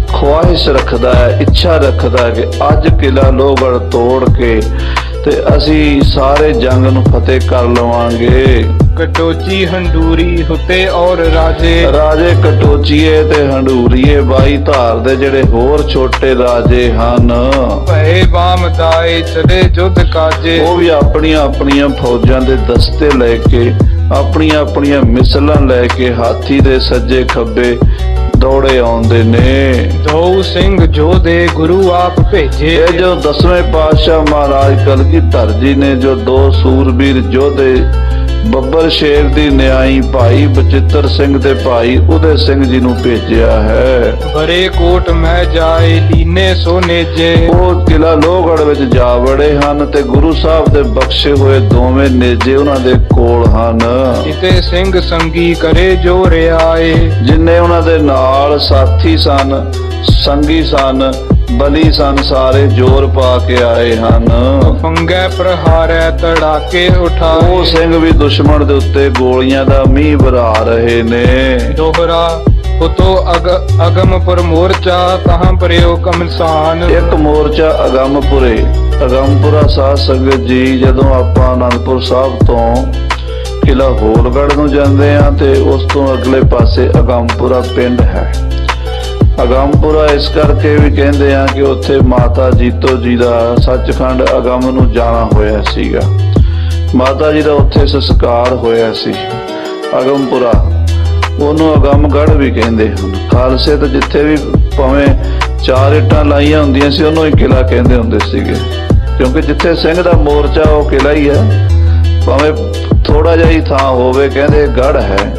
ਖੁਆਇਸ਼ ਰੱਖਦਾ ਹੈ, ਇੱਛਾ ਰੱਖਦਾ ਹੈ ਕਿ ਅੱਜ ਕਿਲਾ ਲੋਹਗੜ੍ਹ ਤੋੜ ਕੇ ਤੇ ਅਸੀਂ ਸਾਰੇ ਜੰਗ ਨੂੰ ਫਤਿਹ ਕਰ ਲਵਾਂਗੇ। ਕਟੋਚੀ ਹੰਡੂਰੀ ਹੁਤੇ ਔਰ ਰਾਜੇ ਕਟੋਚੀਏ ਤੇ ਹੰਡੂਰੀਏ ਬਾਈ ਧਾਰ ਦੇ ਜਿਹੜੇ ਹੋਰ ਛੋਟੇ ਰਾਜੇ ਹਨ, ਭਏ ਬਾਮਦਾਏ ਚਲੇ ਜੁਧ ਕਾਜੇ, ਉਹ ਵੀ ਆਪਣੀਆਂ ਫੌਜਾਂ ਦੇ ਦਸਤੇ ਲੈ ਕੇ ਆਪਣੀਆਂ ਮਿਸਲਾਂ ਲੈ ਕੇ ਹਾਥੀ ਦੇ ਸੱਜੇ ਖੱਬੇ ਦੌੜੇ ਆਉਂਦੇ ਨੇ। ਦੋ ਸਿੰਘ ਜੋਧੇ ਗੁਰੂ ਆਪ ਭੇਜੇ, ਇਹ ਜੋ 10ਵੇਂ ਪਾਤਸ਼ਾਹ ਮਹਾਰਾਜ ਕਲਗੀਧਰ ਜੀ ਨੇ ਜੋ ਦੋ ਸੂਰਬੀਰ ਯੋਧੇ ਬੱਬਰ ਸ਼ੇਰ ਦੀ ਨਿਆਈ ਭਾਈ ਬਚਿੱਤਰ ਸਿੰਘ ਤੇ ਭਾਈ ਉਦੈ ਸਿੰਘ ਜੀ ਨੂੰ ਭੇਜਿਆ ਹੈ। ਬੜੇ ਕੋਟ ਮੈਂ ਜਾਏ ਲੀਨੇ ਸੋਨੇਜੇ, ਉਹ ਕਿਲਾ ਲੋਹਗੜ੍ਹ ਵਿੱਚ ਜਾ ਵੜੇ ਹਨ ਤੇ ਗੁਰੂ ਸਾਹਿਬ ਦੇ ਬਖਸ਼ੇ ਹੋਏ ਦੋਵੇਂ ਨੇਜੇ ਉਹਨਾਂ ਦੇ ਕੋਲ ਹਨ। ਜਿਤੇ ਸਿੰਘ ਸੰਗੀ ਕਰੇ ਜੋ ਰਿਆਏ, ਜਿੰਨੇ ਉਹਨਾਂ ਦੇ ਨਾਲ ਸਾਥੀ ਸਨ, ਸੰਗੀ ਸਨ, ਬਲੀ ਸਨ, ਸਾਰੇ ਜ਼ੋਰ ਪਾ ਕੇ ਆਏ ਹਨ। ਫੰਗੈ ਪ੍ਰਹਾਰੈ ਤੜਾਕੇ ਉਠਾਏ, ਉਹ ਸਿੰਘ ਵੀ ਦੁਸ਼ਮਣ ਦੇ ਉੱਤੇ ਗੋਲੀਆਂ ਦਾ ਮੀਂਹ ਵਰਾ ਰਹੇ ਨੇ। ਦੋਹਰਾ ਉਤੋ ਅਗਮਪੁਰ ਮੋਰਚਾ ਤਹਾਂ ਪਰਿਓ ਕਮਸਾਨ, ਇੱਕ ਮੋਰਚਾ ਅਗੰਮਪੁਰਾ ਸਾਧ ਸੰਗਤ ਜੀ ਜਦੋਂ ਆਪਾਂ ਅਨੰਦਪੁਰ ਸਾਹਿਬ ਤੋਂ ਕਿਲਾ ਹੋਲਗੜ੍ਹ ਨੂੰ ਜਾਂਦੇ ਆ ਤੇ ਉਸ ਤੋਂ ਅਗਲੇ ਪਾਸੇ ਅਗੰਮਪੁਰਾ ਪਿੰਡ ਹੈ। ਅਗੰਮਪੁਰਾ ਇਸ ਕਰਕੇ ਵੀ ਕਹਿੰਦੇ ਆ ਕਿ ਉੱਥੇ ਮਾਤਾ ਜੀਤੋ ਜੀ ਦਾ ਸੱਚਖੰਡ ਅਗੰਮ ਨੂੰ ਜਾਣਾ ਹੋਇਆ ਸੀਗਾ। ਮਾਤਾ ਜੀ ਦਾ ਉੱਥੇ ਸੰਸਕਾਰ ਹੋਇਆ ਸੀ। ਅਗੰਮਪੁਰਾ ਉਹਨੂੰ ਅਗੰਮਗੜ੍ਹ ਵੀ ਕਹਿੰਦੇ ਹਨ। ਖਾਲਸੇ ਤੋਂ ਜਿੱਥੇ ਵੀ ਭਾਵੇਂ 4 ਇੱਟਾਂ ਲਾਈਆਂ ਹੁੰਦੀਆਂ ਸੀ ਉਹਨੂੰ ਹੀ ਕਿਲਾ ਕਹਿੰਦੇ ਹੁੰਦੇ ਸੀਗੇ, ਕਿਉਂਕਿ ਜਿੱਥੇ ਸਿੰਘ ਦਾ ਮੋਰਚਾ ਉਹ ਕਿਲਾ ਹੀ ਹੈ, ਭਾਵੇਂ ਥੋੜਾ ਜਿਹਾ ਹੀ ਥਾਂ ਹੋਵੇ, ਕਹਿੰਦੇ ਗੜ੍ਹ ਹੈ।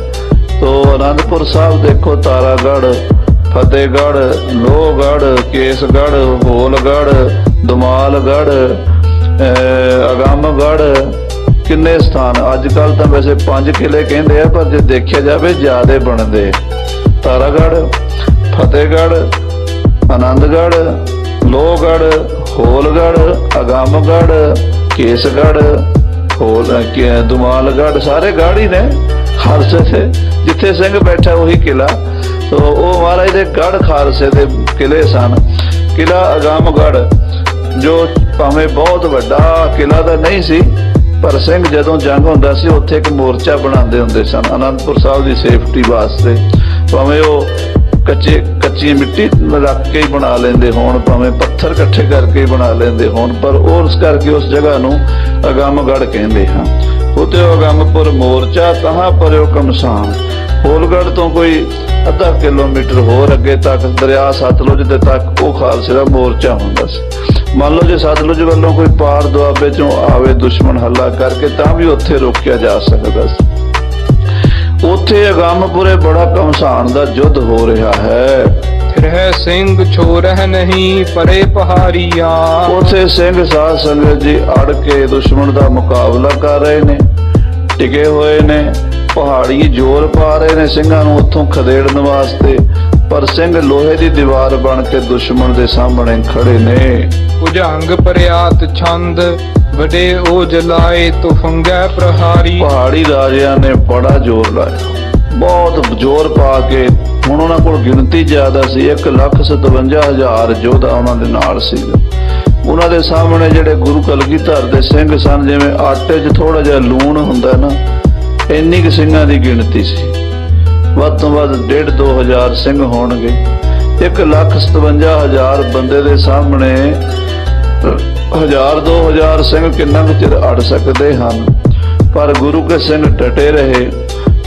ਤੋ ਅਨੰਦਪੁਰ ਸਾਹਿਬ ਦੇਖੋ, ਤਾਰਾਗੜ੍ਹ, ਫਤਿਹਗੜ੍ਹ, ਲੋਹਗੜ੍ਹ, ਕੇਸਗੜ੍ਹ, ਹੋਲਗੜ੍ਹ, ਦੁਮਾਲਗੜ੍ਹ, ਅਗੰਮਗੜ੍ਹ, ਕਿੰਨੇ ਸਥਾਨ। ਅੱਜ ਕੱਲ ਤਾਂ ਵੈਸੇ 5 ਕਿਲੇ ਕਹਿੰਦੇ ਆ, ਪਰ ਜੇ ਦੇਖਿਆ ਜਾਵੇ ਜ਼ਿਆਦੇ ਬਣਦੇ। ਤਾਰਾਗੜ੍ਹ, ਫਤਿਹਗੜ੍ਹ, ਆਨੰਦਗੜ੍ਹ, ਲੋਹਗੜ੍ਹ, ਹੋਲਗੜ੍ਹ, ਅਗੰਮਗੜ੍ਹ, ਕੇਸਗੜ੍ਹ, ਦੁਮਾਲਗੜ੍ਹ, ਸਾਰੇ ਗੜ੍ਹ ਹੀ ਨੇ। ਖਾਲਸੇ ਤੇ ਜਿੱਥੇ ਸਿੰਘ ਬੈਠਾ ਉਹੀ ਕਿਲਾ। ਤੋ ਉਹ ਮਹਾਰਾਜ ਦੇ ਗੜ੍ਹ ਖਾਲਸੇ ਦੇ ਕਿਲੇ ਸਨ। ਕਿਲਾ ਅਗੰਮਗੜ੍ਹ ਜੋ ਭਾਵੇਂ ਬਹੁਤ ਵੱਡਾ ਕਿਲਾ ਤਾਂ ਨਹੀਂ ਸੀ, ਪਰ ਸਿੰਘ ਜਦੋਂ ਜੰਗ ਹੁੰਦਾ ਸੀ ਉੱਥੇ ਇੱਕ ਮੋਰਚਾ ਬਣਾਉਂਦੇ ਹੁੰਦੇ ਸਨ ਅਨੰਦਪੁਰ ਸਾਹਿਬ ਦੀ ਸੇਫਟੀ ਵਾਸਤੇ। ਭਾਵੇਂ ਉਹ ਕੱਚੀ ਮਿੱਟੀ ਰੱਖ ਕੇ ਹੀ ਬਣਾ ਲੈਂਦੇ ਹੋਣ, ਭਾਵੇਂ ਪੱਥਰ ਇਕੱਠੇ ਕਰਕੇ ਹੀ ਬਣਾ ਲੈਂਦੇ ਹੋਣ, ਪਰ ਉਸ ਕਰਕੇ ਉਸ ਜਗ੍ਹਾ ਨੂੰ ਅਗੰਮਗੜ੍ਹ ਕਹਿੰਦੇ ਹਾਂ। ਉਤੇ ਅਗੰਮਪੁਰ ਮੋਰਚਾ ਤਹਾਂ ਪਰਿਓ ਕਮਸਾਨ। ਹੋਲਗੜ੍ਹ ਤੋਂ ਕੋਈ ਅੱਧਾ ਕਿਲੋਮੀਟਰ ਹੋਰ ਅੱਗੇ ਤੱਕ ਦਰਿਆ ਸਤਲੁਜ ਦੇ ਤੱਕ ਉਹ ਖਾਲਸੇ ਦਾ ਮੋਰਚਾ ਹੁੰਦਾ ਸੀ। ਮੰਨ ਲਓ ਜੇ ਸਤਲੁਜ ਵੱਲੋਂ ਕੋਈ ਪਾਰ ਦੁਆਬੇ ਚੋਂ ਆਵੇ ਦੁਸ਼ਮਣ ਹੱਲਾ ਕਰਕੇ, ਤਾਂ ਵੀ ਉੱਥੇ ਰੋਕਿਆ ਜਾ ਸਕਦਾ ਸੀ। ਉੱਥੇ ਅਗੰਮਪੁਰੇ ਬੜਾ ਘਮਸਾਨ ਦਾ ਯੁੱਧ ਹੋ ਰਿਹਾ ਹੈ। ਰਹਿ ਸਿੰਘ ਛੋਰਹਿ ਨਹੀਂ ਪਰੇ ਪਹਾੜੀਆਂ। ਉੱਥੇ ਸਿੰਘ ਸਾਧ ਸੰਗਤ ਜੀ ਅੜ ਕੇ ਦੁਸ਼ਮਣ ਦਾ ਮੁਕਾਬਲਾ ਕਰ ਰਹੇ ਨੇ, ਟਿਕੇ ਹੋਏ ਨੇ। ਪਹਾੜੀ ਜ਼ੋਰ ਪਾ ਰਹੇ ਨੇ ਸਿੰਘਾਂ ਨੂੰ ਉੱਥੋਂ ਖਦੇੜਨ ਵਾਸਤੇ, ਪਰ ਸਿੰਘ ਲੋਹੇ ਦੀ ਦੀਵਾਰ ਬਣ ਕੇ ਦੁਸ਼ਮਣ ਦੇ ਸਾਹਮਣੇ ਖੜੇ ਨੇ। ਭੁਜੰਗ ਪਰਿਆਤ ਛੰਦ ਵਡੇ ਉਹ ਜਲਾਏ ਤੁਫੰਗੈ ਪ੍ਰਹਾਰੀ। ਪਹਾੜੀ ਰਾਜਿਆਂ ਨੇ ਬੜਾ ਜ਼ੋਰ ਲਾਇਆ, ਬਹੁਤ ਜ਼ੋਰ ਪਾ ਕੇ। ਹੁਣ ਉਹਨਾਂ ਕੋਲ ਗਿਣਤੀ ਜ਼ਿਆਦਾ ਸੀ, 1,57,000 ਯੋਧਾ ਉਹਨਾਂ ਦੇ ਨਾਲ ਸੀ। ਉਹਨਾਂ ਦੇ ਸਾਹਮਣੇ ਜਿਹੜੇ ਗੁਰੂ ਕਲਗੀਧਰ ਦੇ ਸਿੰਘ ਸਨ, ਜਿਵੇਂ ਆਟੇ 'ਚ ਥੋੜਾ ਜਿਹਾ ਲੂਣ ਹੁੰਦਾ ਨਾ, ਇੰਨੀ ਕੁ ਸਿੰਘਾਂ ਦੀ ਗਿਣਤੀ ਸੀ। ਵੱਧ ਤੋਂ ਵੱਧ 1,500-2,000 ਸਿੰਘ ਹੋਣਗੇ। 1,57,000 ਬੰਦੇ ਦੇ ਸਾਹਮਣੇ 1,000-2,000 ਸਿੰਘ ਕਿੰਨਾ ਕੁ ਚਿਰ ਅੜ ਸਕਦੇ ਹਨ। ਪਰ ਗੁਰੂ ਕੇ ਸਿੰਘ ਡਟੇ ਰਹੇ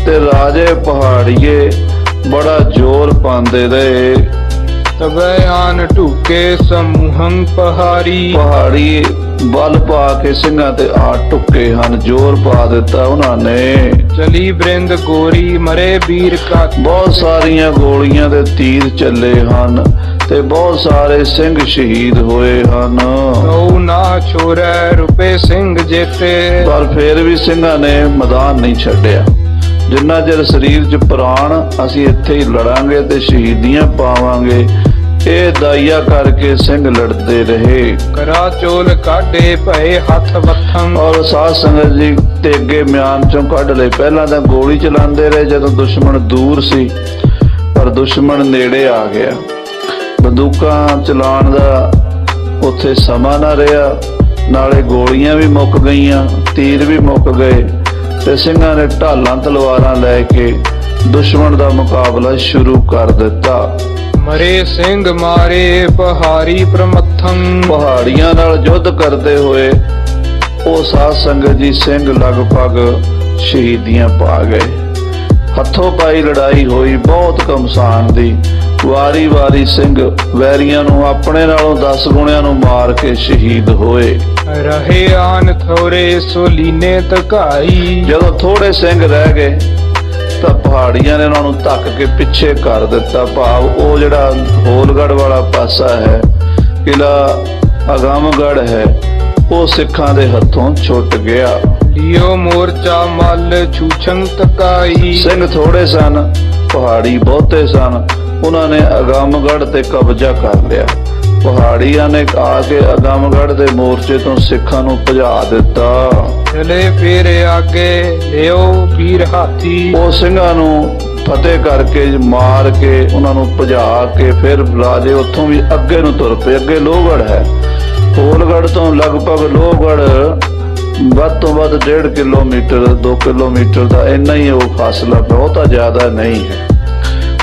ਤੇ ਰਾਜੇ ਪਹਾੜੀਏ ਬੜਾ ਜ਼ੋਰ ਪਾਉਂਦੇ ਰਹੇ। ਤਬੈ ਆਨ ਢੁਕੇ ਸਮੂਹੰ ਪਹਾੜੀ। ਪਹਾੜੀ ਬਲ ਪਾ ਕੇ ਸਿੰਘਾਂ ਤੇ ਆ ਟੁੱਕੇ ਹਨ, ਜ਼ੋਰ ਪਾ ਦਿੱਤਾ ਉਹਨਾਂ ਨੇ। ਚਲੀ ਬ੍ਰਿੰਦ ਗੋਰੀ ਮਰੇ ਵੀਰ ਕਾ। ਬਹੁਤ ਸਾਰੀਆਂ ਗੋਲੀਆਂ ਦੇ ਤੀਰ ਚੱਲੇ ਹਨ ਤੇ ਬਹੁਤ ਸਾਰੇ ਸਿੰਘ ਸ਼ਹੀਦ ਹੋਏ ਹਨ। ਕਉ ਨਾ ਛੋੜੈ ਰੁਪਏ ਸਿੰਘ ਜੇਤੇ। ਪਰ ਫਿਰ ਵੀ ਸਿੰਘਾਂ ਨੇ ਮੈਦਾਨ ਨਹੀਂ ਛੱਡਿਆ। ਜਿੰਨਾ ਚਿਰ ਸਰੀਰ 'ਚ ਪ੍ਰਾਣ, ਅਸੀਂ ਇੱਥੇ ਹੀ ਲੜਾਂਗੇ ਤੇ ਸ਼ਹੀਦੀਆਂ ਪਾਵਾਂਗੇ। ਇਹ ਦਾਈਆ ਕਰਕੇ ਸਿੰਘ ਲੜਦੇ ਰਹੇ। ਕਰਾ ਚੋਲ ਕਾਢੇ ਭਏ ਹੱਥ ਵੱਥਮ। ਔਰ ਸਾਧ ਸੰਗਤ ਜੀ ਤੇ ਅੱਗੇ ਮਿਆਨ ਚੋਂ ਕੱਢ ਲਏ। ਪਹਿਲਾਂ ਤਾਂ ਗੋਲੀ ਚਲਾਉਂਦੇ ਰਹੇ ਜਦੋਂ ਦੁਸ਼ਮਣ ਦੂਰ ਸੀ, ਪਰ ਦੁਸ਼ਮਣ ਨੇੜੇ ਆ ਗਿਆ। ਬੰਦੂਕਾਂ ਚਲਾਉਣ ਦਾ ਉੱਥੇ ਸਮਾਂ ਨਾ ਰਿਹਾ, ਨਾਲੇ ਗੋਲੀਆਂ ਵੀ ਮੁੱਕ ਗਈਆਂ, ਤੀਰ ਵੀ ਮੁੱਕ ਗਏ ਤੇ ਸਿੰਘਾਂ ਨੇ ਢਾਲਾਂ ਤਲਵਾਰਾਂ ਲੈ ਕੇ ਦੁਸ਼ਮਣ ਦਾ ਮੁਕਾਬਲਾ ਸ਼ੁਰੂ ਕਰ ਦਿੱਤਾ। ਮਰੇ ਸਿੰਘ ਮਾਰੇ ਪਹਾੜੀ ਪ੍ਰਮੱਥੰ। ਪਹਾੜੀਆਂ ਨਾਲ ਯੁੱਧ ਕਰਦੇ ਹੋਏ ਉਹ ਸਾਧ ਸੰਗਤ ਜੀ ਸਿੰਘ ਲਗਭਗ ਸ਼ਹੀਦੀਆਂ ਪਾ ਗਏ। ਹੱਥੋਂ ਪਾਈ ਲੜਾਈ ਹੋਈ ਬਹੁਤ ਘਮਸਾਨ ਦੀ। ਵਾਰੀ-ਵਾਰੀ ਸਿੰਘ ਵੈਰੀਆਂ ਨੂੰ ਆਪਣੇ ਨਾਲੋਂ 10 ਗੁਣਿਆਂ ਨੂੰ ਮਾਰ ਕੇ ਸ਼ਹੀਦ ਹੋਏ। ਰਹੇ ਆਨ ਥੋੜੇ ਸੋਲੀਨੇ ਧਕਾਈ। ਜਦੋਂ ਥੋੜੇ ਸਿੰਘ ਰਹਿ ਗਏ ਤਾਂ ਪਹਾੜੀਆਂ ਨੇ ਉਹਨਾਂ ਨੂੰ ਧੱਕ ਕੇ ਪਿੱਛੇ ਕਰ ਦਿੱਤਾ। ਭਾਵ ਉਹ ਜਿਹੜਾ ਹੋਲਗੜ੍ਹ ਵਾਲਾ ਪਾਸਾ ਹੈ, ਕਿਲਾ ਅਗੰਮਗੜ੍ਹ ਹੈ, ਉਹ ਸਿੱਖਾਂ ਦੇ ਹੱਥੋਂ ਛੁੱਟ ਗਿਆ। ਲਿਓ ਮੋਰਚਾ ਮੱਲ ਛੂਛੰ ਧਕਾਈ। ਸਿੰਘ ਥੋੜੇ ਸਨ, ਪਹਾੜੀ ਬਹੁਤੇ ਸਨ। ਉਹਨਾਂ ਨੇ ਅਗੰਮਗੜ੍ਹ ਤੇ ਕਬਜ਼ਾ ਕਰ ਲਿਆ। ਪਹਾੜੀਆਂ ਨੇ ਆ ਕੇ ਅਗੰਮਗੜ੍ਹ ਦੇ ਮੋਰਚੇ ਤੋਂ ਸਿੱਖਾਂ ਨੂੰ ਭਜਾ ਦਿੱਤਾ। ਚਲੇ ਫਿਰ ਅੱਗੇ ਲਿਓ ਵੀਰ ਹਾਥੀ। ਉਹ ਸਿੰਘਾਂ ਨੂੰ ਫਤਿਹ ਕਰਕੇ ਮਾਰ ਕੇ ਉਹਨਾਂ ਨੂੰ ਭਜਾ ਕੇ ਫਿਰ ਰਾਜੇ ਉੱਥੋਂ ਵੀ ਅੱਗੇ ਨੂੰ ਤੁਰ ਪਏ। ਅੱਗੇ ਲੋਹਗੜ੍ਹ ਹੈ। ਹੋਲਗੜ੍ਹ ਤੋਂ ਲਗਭਗ ਲੋਹਗੜ੍ਹ ਵੱਧ ਤੋਂ ਵੱਧ 1.5 ਕਿਲੋਮੀਟਰ 2 ਕਿਲੋਮੀਟਰ ਦਾ ਇੰਨਾ ਹੀ ਉਹ ਫਾਸਲਾ, ਬਹੁਤਾ ਜ਼ਿਆਦਾ ਨਹੀਂ ਹੈ।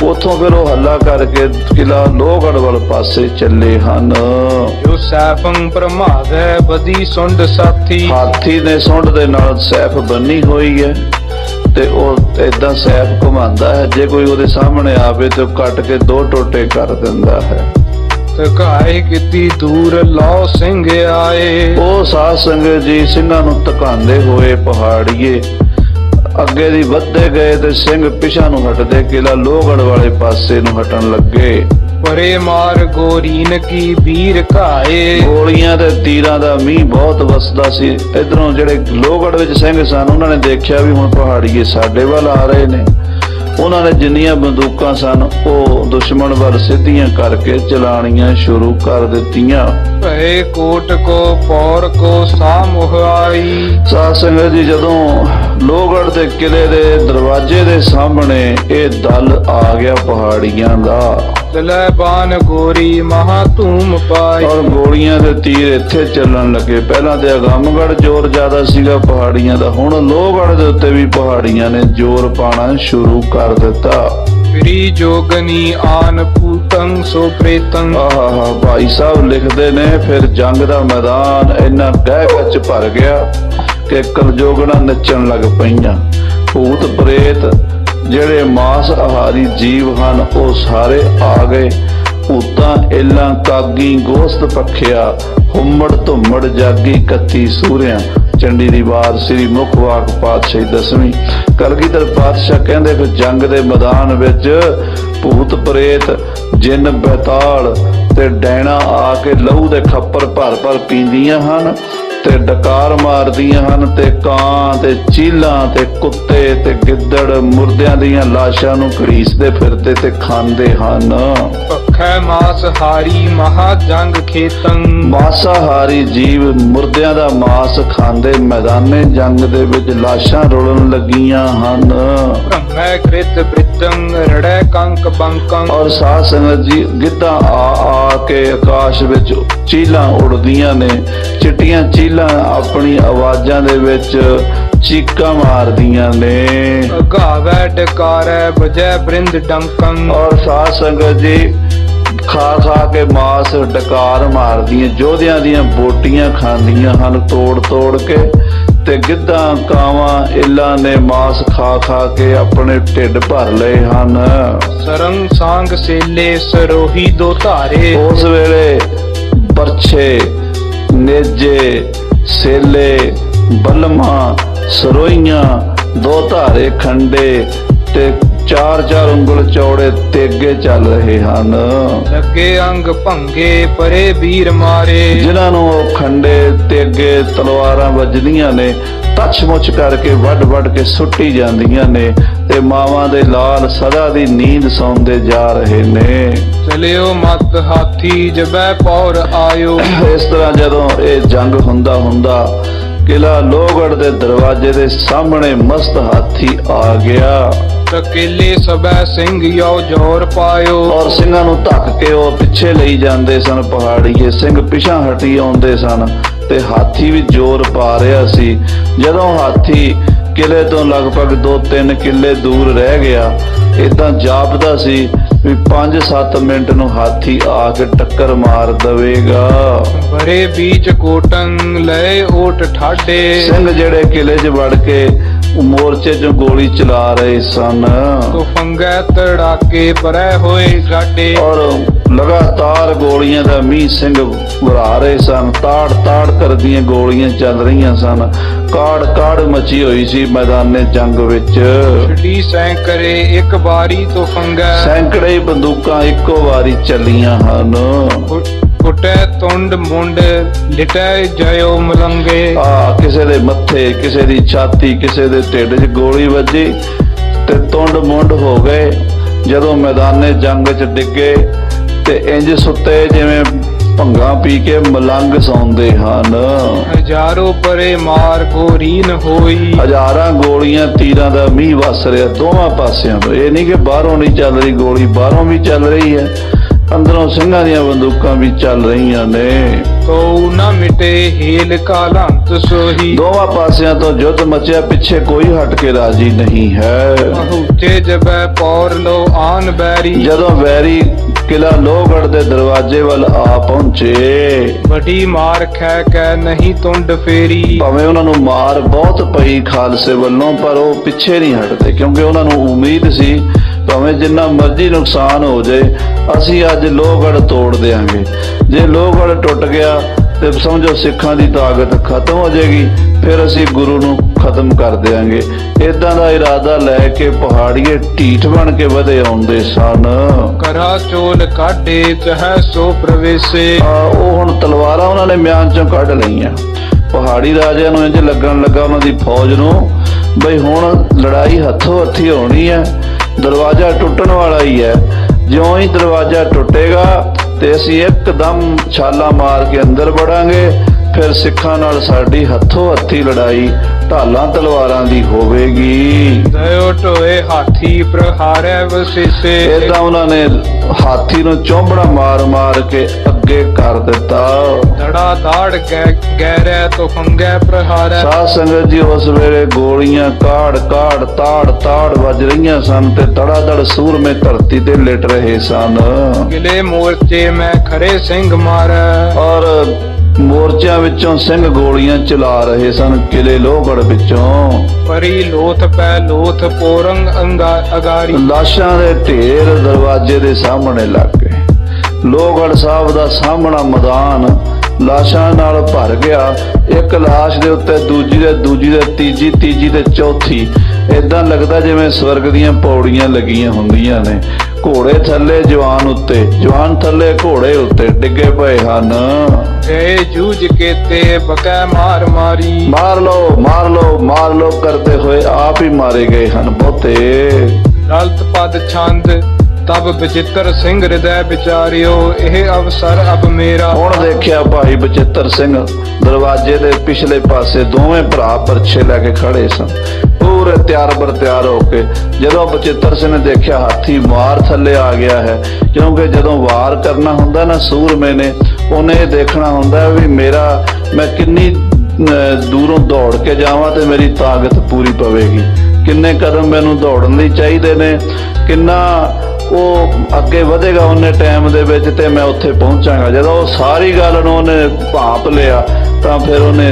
ਉੱਥੋਂ ਫਿਰ ਉਹ ਹੱਲਾ ਕਰਕੇ ਕਿਲਾ ਲੋਹਗੜ੍ਹ ਵਾਲੇ ਪਾਸੇ ਚੱਲੇ ਹਨ। ਜੋ ਸੈਫੰ ਪ੍ਰਮਾਦੈ ਬਦੀ ਸੁੰਡ ਸਾਥੀ। ਹਾਥੀ ਨੇ ਸੁੰਡ ਦੇ ਨਾਲ ਸੈਫ ਬੰਨੀ ਹੋਈ ਹੈ ਤੇ ਉਹ ਏਦਾਂ ਸੈਫ ਘੁਮਾਉਂਦਾ ਹੈ, ਜੇ ਕੋਈ ਉਹਦੇ ਸਾਹਮਣੇ ਆਵੇ ਤੇ ਉਹ ਕੱਟ ਕੇ 2 ਟੋਟੇ ਕਰ ਦਿੰਦਾ ਹੈ। ਧਕਾਏ ਕੀਤੀ ਦੂਰ ਲਓ ਸਿੰਘ ਆਏ। ਉਹ ਸਾਧ ਸੰਗਤ ਜੀ ਸਿੰਘਾਂ ਨੂੰ ਧਕਾਉਂਦੇ ਹੋਏ ਪਹਾੜੀਏ ਅੱਗੇ ਦੀ ਵੱਧਦੇ ਗਏ ਤੇ ਸਿੰਘ ਪਿਛਾਂ ਨੂੰ ਹਟਦੇ ਕਿਲਾ ਲੋਹਗੜ੍ਹ ਵਾਲੇ ਪਾਸੇ ਨੂੰ ਹਟਣ ਲੱਗੇ। ਪਰੇ ਮਾਰ ਗੋਰੀਨ ਕੀ ਵੀਰ ਘਾਏ। ਗੋਲੀਆਂ ਤੇ ਤੀਰਾਂ ਦਾ ਮੀਂਹ ਬਹੁਤ ਵਸਦਾ ਸੀ। ਇਧਰੋਂ ਜਿਹੜੇ ਲੋਹਗੜ੍ਹ ਵਿੱਚ ਸਿੰਘ ਸਨ, ਉਹਨਾਂ ਨੇ ਦੇਖਿਆ ਵੀ ਹੁਣ ਪਹਾੜੀਏ ਸਾਡੇ ਵੱਲ ਆ ਰਹੇ ਨੇ। ਉਹਨਾਂ ਨੇ ਜਿੰਨੀਆਂ ਬੰਦੂਕਾਂ ਸਨ ਉਹ ਦੁਸ਼ਮਣ ਵੱਲ ਸਿੱਧੀਆਂ ਕਰਕੇ ਚਲਾਣੀਆਂ ਸ਼ੁਰੂ ਕਰ ਦਿੱਤੀਆਂ। ਭਏ ਕੋਟ ਕੋ ਪੌਰ ਕੋ ਸਾਮੁਹ ਆਈ। ਸਾਧ ਸੰਗਤ ਜੀ ਜਦੋਂ ਲੋਹਗੜ੍ਹ ਦੇ ਕਿਲੇ ਦੇ ਦਰਵਾਜ਼ੇ ਦੇ ਸਾਹਮਣੇ ਇਹ ਦਲ ਆ ਗਿਆ ਪਹਾੜੀਆਂ ਦਾ। ਚਲੇ ਬਾਨ ਗੋਰੀ ਮਹਾ ਧੂਮ ਪਾਈ। ਔਰ ਗੋਲੀਆਂ ਦੇ ਤੀਰ ਇੱਥੇ ਚੱਲਣ ਲੱਗੇ। ਪਹਿਲਾਂ ਤੇ ਅਗੰਮਗੜ੍ਹ ਜ਼ੋਰ ਜ਼ਿਆਦਾ ਸੀਗਾ ਪਹਾੜੀਆਂ ਦਾ, ਹੁਣ ਲੋਹਗੜ੍ਹ ਦੇ ਉੱਤੇ ਵੀ ਪਹਾੜੀਆਂ ਨੇ ਜ਼ੋਰ ਪਾਣਾ ਸ਼ੁਰੂ ਕਰ ਦਿੱਤਾ। ਸ੍ਰੀ ਜੋਗਨੀ ਆਨ ਪੂਤੰ ਸੋ ਪ੍ਰੇਤੰ। ਆਹਾ ਭਾਈ ਸਾਹਿਬ ਲਿਖਦੇ ਨੇ ਫਿਰ ਜੰਗ ਦਾ ਮੈਦਾਨ ਇੰਨਾ ਗਹਿ ਗੱਚ ਭਰ ਗਿਆ ਕਿ ਕਲਯੋਗਣਾ ਨੱਚਣ ਲੱਗ ਪਈਆਂ। ਭੂਤ ਪ੍ਰੇਤ ਜਿਹੜੇ ਮਾਸ ਆਹਾਰੀ ਜੀਵ ਹਨ ਉਹ ਸਾਰੇ ਆ ਗਏ। ਭੂਤਾਂ ਇਲਾਂ ਕਾਗੀ ਗੋਸਤ ਪੱਖਿਆ ਹੁਮੜ ਧੁੰਮੜ ਜਾਗੀ 31 ਸੂਰਿਆਂ। ਚੰਡੀ ਦੀ ਵਾਰ ਸ੍ਰੀ ਮੁੱਖ ਵਾਕ ਪਾਤਸ਼ਾਹੀ 10ਵੀਂ। ਕਲਗੀਧਰ ਪਾਤਸ਼ਾਹ ਕਹਿੰਦੇ ਫਿਰ ਜੰਗ ਦੇ ਮੈਦਾਨ ਵਿੱਚ ਭੂਤ ਪ੍ਰੇਤ ਜਿੰਨ ਬੈਤਾਲ ਤੇ ਡੈਣਾ ਆ ਕੇ ਲਹੂ ਦੇ ਖੱਪਰ ਭਰ ਭਰ ਪੀਂਦੀਆਂ ਹਨ ਤੇ ਡਕਾਰ ਮਾਰਦੀਆਂ ਹਨ ਤੇ ਕਾਂ ਤੇ ਚੀਲਾਂ ਤੇ ਕੁੱਤੇ ਤੇ ਗਿੱਦੜ ਮੁਰਦਿਆਂ ਦੀਆਂ ਲਾਸ਼ਾਂ ਨੂੰ ਘੜੀਸਦੇ ਫਿਰਦੇ ਤੇ ਖਾਂਦੇ ਹਨ। ਭਖੈ ਮਾਸ ਹਾਰੀ ਮਹਾ ਜੰਗ ਖੇਤੰ। ਮਾਸਾਹਾਰੀ ਜੀਵ ਮੁਰਦਿਆਂ ਦਾ ਮਾਸ ਖਾਂਦੇ ਮੈਦਾਨੇ ਜੰਗ ਦੇ ਵਿੱਚ ਲਾਸ਼ਾਂ ਰੁਲਣ ਲੱਗੀਆਂ ਹਨ। ਬ੍ਰਹਮੈ ਕ੍ਰਿਤ ਬ੍ਰਿਤੰ ਰੜੈ ਕੰਕ ਬੰਕੰ। ਔਰ ਸਾਧ ਸੰਗਤ ਜੀ ਗਿੱਧਾਂ ਆ ਕੇ ਆਕਾਸ਼ ਵਿੱਚ ਚੀਲਾਂ ਉੜਦੀਆਂ ਨੇ। ਚਿੱਟੀਆਂ ਚੀਲਾਂ ਆਪਣੀ ਆਵਾਜ਼ਾਂ ਦੇ ਵਿੱਚ ਚੀਕਾਂ ਮਾਰਦੀਆਂ ਨੇ। ਗਾਵੈ ਡਕਾਰੈ ਵਜੈ ਬ੍ਰਿੰਦ ਡੰਕੰ। ਔਰ ਸਾਧ ਸੰਗਤ ਜੀ ਖਾ ਖਾ ਕੇ ਮਾਸ ਡਕਾਰ ਮਾਰਦੀਆਂ ਯੋਧਿਆਂ ਦੀਆਂ ਬੋਟੀਆਂ ਖਾਂਦੀਆਂ ਹਨ ਤੋੜ ਤੋੜ ਕੇ ਤੇ ਗਿੱਧਾਂ ਕਾਵਾਂ ਇੱਲਾਂ ਨੇ ਮਾਸ ਖਾ ਖਾ ਕੇ ਆਪਣੇ ਢਿੱਡ ਭਰ ਲਏ ਹਨ। ਸਰੰਗ ਸਾਂਗ ਸੇਲੇ ਸਰੋਹੀ ਦੋ ਧਾਰੇ। ਉਸ ਵੇਲੇ ਬਰਛੇ ਨੇਜੇ ਸੇਲੇ ਬਲਮਾ ਸਰੋਈਆਂ ਦੋ ਧਾਰੇ ਖੰਡੇ ਤੇ 4-4 ਉਂਗਲ ਚੌੜੇ ਤੇਗੇ ਚੱਲ ਰਹੇ ਹਨ। ਲੱਗੇ ਅੰਗ ਭੰਗੇ ਪਰੇ ਵੀਰ ਮਾਰੇ। ਜਿਨ੍ਹਾਂ ਨੂੰ ਉਹ ਖੰਡੇ ਤੇਗੇ ਤਲਵਾਰਾਂ ਵੱਜਦੀਆਂ ਨੇ ਟੱਚ ਮੁੱਚ ਕਰਕੇ ਵੱਢ ਵੱਢ ਕੇ ਸੁੱਟੀ ਜਾਂਦੀਆਂ ਨੇ ਤੇ ਮਾਵਾਂ ਦੇ ਲਾਲ ਸਦਾ ਦੀ ਨੀਂਦ ਸੌਂਦੇ ਜਾ ਰਹੇ ਨੇ। ਚਲਿਓ ਮਤ ਹਾਥੀ ਜਬੈ ਪੌਰ ਆਇਓ। ਇਸ ਤਰ੍ਹਾਂ ਜਦੋਂ ਇਹ ਜੰਗ ਹੁੰਦਾ ਕਿਲਾ ਲੋਹਗੜ੍ਹ ਦੇ ਦਰਵਾਜ਼ੇ ਦੇ ਸਾਹਮਣੇ ਮਸਤ ਹਾਥੀ ਆ ਗਿਆ। ਤਕੇਲੇ ਸਬੈ ਸਿੰਘ ਯੋ ਜੋਰ ਪਾਇਓ। ਔਰ ਸਿੰਘਾਂ ਨੂੰ ਧੱਕ ਕੇ ਉਹ ਪਿੱਛੇ ਲਈ ਜਾਂਦੇ ਸਨ। ਪਹਾੜੀਏ ਸਿੰਘ ਪਿਛਾਂ ਹਟੀ ਆਉਂਦੇ ਸਨ ਤੇ ਹਾਥੀ ਵੀ ਜ਼ੋਰ ਪਾ ਰਿਹਾ ਸੀ। ਜਦੋਂ ਹਾਥੀ ਕਿਲੇ ਤੋਂ ਲਗਭਗ 2-3 ਕਿੱਲੇ ਦੂਰ ਰਹਿ ਗਿਆ ਇਦਾਂ ਜਾਪਦਾ ਸੀ ਵੀ 5-7 ਮਿੰਟ ਨੂੰ ਹਾਥੀ ਆ ਕੇ ਟੱਕਰ ਮਾਰ ਦਵੇਗਾ। ਬਰੇ ਬੀਚ ਕੋਟੰ ਲਏ ਓਟ ਠਾਡੇ। ਸਿੰਘ ਜਿਹੜੇ ਕਿਲੇ 'ਚ ਵੜ ਕੇ ਮੋਰਚੇ 'ਚੋਂ ਗੋਲੀ ਚਲਾ ਰਹੇ ਸਨ। ਤੋ ਫੰਗੈ ਤੜਾਕੇ ਪਰੈ ਹੋਏ ਗਾਡੇ। ਔਰ ਲਗਾਤਾਰ ਗੋਲੀਆਂ ਦਾ ਮੀਂਹ ਸਿੰਘ ਵਰਾ ਰਹੇ ਸਨ। ਤਾੜ ਤਾੜ ਕਰਦੀਆਂ ਗੋਲੀਆਂ ਚੱਲ ਰਹੀਆਂ ਸਨ। ਕਾੜ ਕਾੜ ਮਚੀ ਹੋਈ ਸੀ ਮੈਦਾਨੇ ਜੰਗ ਵਿੱਚ। ਛੜੀ ਸੈਂਕੜੇ ਇੱਕ ਵਾਰੀ ਤੋਂ ਫੰਗੈ। ਸੈਂਕੜੇ ਹੀ ਬੰਦੂਕਾਂ ਇੱਕੋ ਵਾਰੀ ਚੱਲੀਆਂ ਹਨ। ਕੁੱਟੈ ਤੁੰਡ ਮੁੰਡ ਲਿਟੈ ਜਯੋ ਮਲੰਗੇ। ਕਿਸੇ ਦੇ ਮੱਥੇ ਕਿਸੇ ਦੀ ਛਾਤੀ ਕਿਸੇ ਦੇ ਢਿੱਡ 'ਚ ਗੋਲੀ ਵੱਜੀ ਤੇ ਤੁੰਡ ਮੁੰਡ ਹੋ ਗਏ। ਜਦੋਂ ਮੈਦਾਨੇ ਜੰਗ 'ਚ ਡਿੱਗੇ ਤੇ ਇੰਜ ਸੁੱਤੇ ਜਿਵੇਂ ਭੰਗਾਂ ਪੀ ਕੇ ਮਲੰਗ ਸੌਂਦੇ ਹਨ। ਹਜ਼ਾਰੋਂ ਪਰੇ ਮਾਰ ਗੋਰੀਨ ਹੋਈ। ਹਜ਼ਾਰਾਂ ਗੋਲੀਆਂ ਤੀਰਾਂ ਦਾ ਮੀਂਹ ਵਸ ਰਿਹਾ ਦੋਵਾਂ ਪਾਸਿਆਂ ਤੋਂ। ਇਹ ਨਹੀਂ ਕਿ ਬਾਹਰੋਂ ਨਹੀਂ ਚੱਲ ਰਹੀ ਗੋਲੀ, ਬਾਹਰੋਂ ਵੀ ਚੱਲ ਰਹੀ ਹੈ। ਅੰਦਰੋਂ ਸਿੰਘਾਂ ਦੀਆਂ ਬੰਦੂਕਾਂ ਵੀ ਚੱਲ ਰਹੀਆਂ ਨੇ। ਕੋ ਨਾ ਮਿਟੇ ਹੀਲ ਕਾਲੰਤ ਸੋਹੀ। ਦੋਵਾਂ ਪਾਸਿਆਂ ਤੋਂ ਯੁੱਧ ਮਚਿਆ ਪਿੱਛੇ ਕੋਈ ਹਟ ਕੇ ਰਾਜੀ ਨਹੀਂ ਹੈ। ਉੱਚੇ ਜਬੈ ਪੌਰ ਲੋ ਆਨ ਬੈਰੀ। ਜਦੋਂ ਵੈਰੀ ਕਿਲਾ ਲੋਹਗੜ੍ਹ ਦੇ ਦਰਵਾਜ਼ੇ ਵੱਲ ਆ ਪਹੁੰਚੇ ਵੱਡੀ ਮਾਰ ਖੈ ਕੈ ਨਹੀਂ ਤੁੰਡ ਫੇਰੀ। ਭਾਵੇਂ ਉਹਨਾਂ ਨੂੰ ਮਾਰ ਬਹੁਤ ਪਈ ਖਾਲਸੇ ਵੱਲੋਂ ਪਰ ਉਹ ਪਿੱਛੇ ਨਹੀਂ ਹਟਦੇ ਕਿਉਂਕਿ ਉਹਨਾਂ ਨੂੰ ਉਮੀਦ ਸੀ ਭਾਵੇਂ ਜਿੰਨਾ ਮਰਜ਼ੀ ਨੁਕਸਾਨ ਹੋ ਜਾਏ ਅਸੀਂ ਅੱਜ ਲੋਹਗੜ੍ਹ ਤੋੜ ਦੇਾਂਗੇ। ਜੇ ਲੋਹਗੜ੍ਹ ਟੁੱਟ ਗਿਆ ਤੇ ਸਮਝੋ ਸਿੱਖਾਂ ਦੀ ਤਾਕਤ ਖਤਮ ਹੋ ਜਾਏਗੀ, ਫਿਰ ਅਸੀਂ ਗੁਰੂ ਨੂੰ ਖਤਮ ਕਰ ਦੇਾਂਗੇ। ਇਦਾਂ ਦਾ ਇਰਾਦਾ ਲੈ ਕੇ ਪਹਾੜੀਏ ਢੀਠ ਬਣ ਕੇ ਵਧੇ ਆਉਂਦੇ ਸਨ। ਕਰਾ ਚੋਲ ਕਾਢੇ ਚਹਿ ਸੋ ਪ੍ਰਵੇਸੇ। ਉਹ ਹੁਣ ਤਲਵਾਰਾਂ ਉਹਨਾਂ ਨੇ ਮਿਆਨ ਚੋਂ ਕੱਢ ਲਈਆਂ। ਪਹਾੜੀ ਰਾਜਿਆਂ ਨੂੰ ਇੰਜ ਲੱਗਣ ਲੱਗਾ ਉਹਨਾਂ ਦੀ ਫੌਜ ਨੂੰ ਬਈ ਹੁਣ ਲੜਾਈ ਹੱਥੋਂ ਹੱਥੀ ਹੋਣੀ ਹੈ, ਦਰਵਾਜ਼ਾ ਟੁੱਟਣ ਵਾਲਾ ਹੀ ਹੈ। ਜਿਉਂ ਹੀ ਦਰਵਾਜ਼ਾ ਟੁੱਟੇਗਾ ਤੇ ਅਸੀਂ ਇੱਕਦਮ ਛਾਲਾਂ ਮਾਰ ਕੇ ਅੰਦਰ ਵੜਾਂਗੇ, ਫਿਰ ਸਿੱਖਾਂ ਨਾਲ ਸਾਡੀ ਹੱਥੋਂ ਹੱਥੀ ਲੜਾਈ ਢਾਲਾਂ ਤਲਵਾਰਾਂ ਦੀ ਹੋਵੇਗੀ। ਦਇਓ ਢੋਏ ਹਾਥੀ ਪ੍ਰਹਾਰੈ ਵਸਿਸੇ। ਏਦਾਂ ਉਹਨਾਂ ਨੇ ਹਾਥੀ ਨੂੰ ਚੌਂਬੜਾ ਮਾਰ ਮਾਰ ਕੇ ਅੱਗੇ ਕਰ ਦਿੱਤਾ। ਧੜਾ ਧਾੜ ਗਹਿਰੈ ਤੋ ਫੰਗੈ ਪ੍ਰਹਾਰੈ। ਸਾਧ ਸੰਗਤ ਜੀ, ਉਸ ਵੇਲੇ ਗੋਲੀਆਂ ਕਾੜ ਕਾੜ ਤਾੜ ਤਾੜ ਵੱਜ ਰਹੀਆਂ ਸਨ ਤੇ ਧੜਾ ਧੜ ਸੂਰਮੇ ਧਰਤੀ ਤੇ ਲਿਟ ਰਹੇ ਸਨ। ਕਿਲੇ ਮੋਰਚੇ ਮੈਂ ਖਰੇ ਸਿੰਘ ਮਾਰੈ। ਔਰ ਮੋਰਚਿਆਂ ਵਿੱਚੋਂ ਸਿੰਘ ਗੋਲੀਆਂ ਚਲਾ ਰਹੇ ਸਨ ਕਿਲੇ ਲੋਹਗੜ੍ਹ ਵਿੱਚੋਂ। ਪਰੀ ਲੋਥ ਪੈ ਲੋਥ ਪੋਰੰਗ ਅਗਾਰੀ। ਲਾਸ਼ਾਂ ਦੇ ਢੇਰ ਦਰਵਾਜ਼ੇ ਦੇ ਸਾਹਮਣੇ ਲੱਗ ਗਏ। ਲੋਹਗੜ੍ਹ ਸਾਹਿਬ ਦਾ ਸਾਹਮਣਾ ਮੈਦਾਨ ਲਾਸ਼ਾਂ ਨਾਲ ਭਰ ਗਿਆ। ਇੱਕ ਲਾਸ਼ ਦੇ ਉੱਤੇ ਦੂਜੀ ਦੇ ਤੀਜੀ ਤੇ ਚੌਥੀ। ਏਦਾਂ ਲੱਗਦਾ ਜਿਵੇਂ ਸਵਰਗ ਦੀਆਂ ਪੌੜੀਆਂ ਲੱਗੀਆਂ ਹੁੰਦੀਆਂ ਨੇ। ਘੋੜੇ ਥੱਲੇ ਜਵਾਨ ਉੱਤੇ, ਜਵਾਨ ਥੱਲੇ ਘੋੜੇ ਉੱਤੇ ਡਿੱਗੇ ਪਏ ਹਨ। ਗਏ ਜੂਝ ਕੇ ਤੇ ਬਕੈ ਮਾਰ ਮਾਰੀ। ਮਾਰ ਲੋ ਕਰਦੇ ਹੋਏ ਆਪ ਹੀ ਮਾਰੇ ਗਏ ਹਨ ਬਹੁਤੇ। ਰਲਤ ਪਦ ਛੰਦ ਤਬ ਬਚਿੱਤਰ ਸਿੰਘ ਹਿਰਦੈ ਵਿਚਾਰਿਓ। ਇਹ ਅਵਸਰ ਅਬ ਮੇਰਾ। ਹੁਣ ਦੇਖਿਆ ਭਾਈ ਬਚਿੱਤਰ ਸਿੰਘ ਦਰਵਾਜ਼ੇ ਦੇ ਪਿਛਲੇ ਪਾਸੇ ਦੋਵੇਂ ਭਰਾ ਪਰਛੇ ਲੈ ਕੇ ਖੜੇ ਸਨ, ਪੂਰੇ ਤਿਆਰ ਬਰ ਤਿਆਰ ਹੋ ਕੇ। ਜਦੋਂ ਬਚਿੱਤਰ ਸਿੰਘ ਨੇ ਦੇਖਿਆ ਹਾਥੀ ਮਾਰ ਥੱਲੇ ਆ ਗਿਆ ਹੈ, ਕਿਉਂਕਿ ਜਦੋਂ ਵਾਰ ਕਰਨਾ ਹੁੰਦਾ ਨਾ ਸੂਰਮੇ ਨੇ, ਉਹਨੇ ਇਹ ਦੇਖਣਾ ਹੁੰਦਾ ਵੀ ਮੈਂ ਕਿੰਨੀ ਦੂਰੋਂ ਦੌੜ ਕੇ ਜਾਵਾਂ ਤੇ ਮੇਰੀ ਤਾਕਤ ਪੂਰੀ ਪਵੇਗੀ, ਕਿੰਨੇ ਕਦਮ ਮੈਨੂੰ ਦੌੜਨ ਲਈ ਚਾਹੀਦੇ ਨੇ, ਕਿੰਨਾ ਉਹ ਅੱਗੇ ਵਧੇਗਾ ਉਹਨੇ ਟਾਈਮ ਦੇ ਵਿੱਚ ਤੇ ਮੈਂ ਉੱਥੇ ਪਹੁੰਚਾਂਗਾ। ਜਦੋਂ ਉਹ ਸਾਰੀ ਗੱਲ ਨੂੰ ਉਹਨੇ ਭਾਂਪ ਲਿਆ ਤਾਂ ਫਿਰ ਉਹਨੇ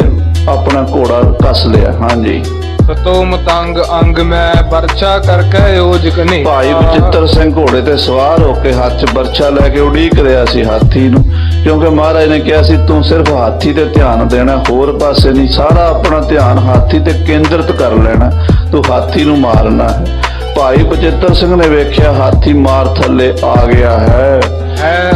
ਆਪਣਾ ਘੋੜਾ ਕੱਸ ਲਿਆ। ਹਾਂਜੀ, ਸਤੋ ਮਤੰਗ ਅੰਗ ਮੈਂ ਬਰਛਾ ਕਰਕੇ ਓਜਕ ਨਹੀਂ। ਭਾਈ ਬਚਿੱਤਰ ਸਿੰਘ ਘੋੜੇ ਤੇ ਸਵਾਰ ਹੋ ਕੇ ਹੱਥ 'ਚ ਬਰਛਾ ਲੈ ਕੇ ਉਡੀਕ ਰਿਹਾ ਸੀ ਹਾਥੀ ਨੂੰ, ਕਿਉਂਕਿ ਮਹਾਰਾਜ ਨੇ ਕਿਹਾ ਸੀ ਤੂੰ ਸਿਰਫ ਹਾਥੀ ਤੇ ਧਿਆਨ ਦੇਣਾ, ਹੋਰ ਪਾਸੇ ਨਹੀਂ। ਸਾਰਾ ਆਪਣਾ ਧਿਆਨ ਹਾਥੀ ਤੇ ਕੇਂਦਰਿਤ ਕਰ ਲੈਣਾ, ਤੂੰ ਹਾਥੀ ਨੂੰ ਮਾਰਨਾ ਹੈ। ਭਾਈ ਬਚਿੱਤਰ ਸਿੰਘ ਨੇ ਵੇਖਿਆ ਹਾਥੀ ਮਾਰ ਥੱਲੇ ਆ ਗਿਆ ਹੈ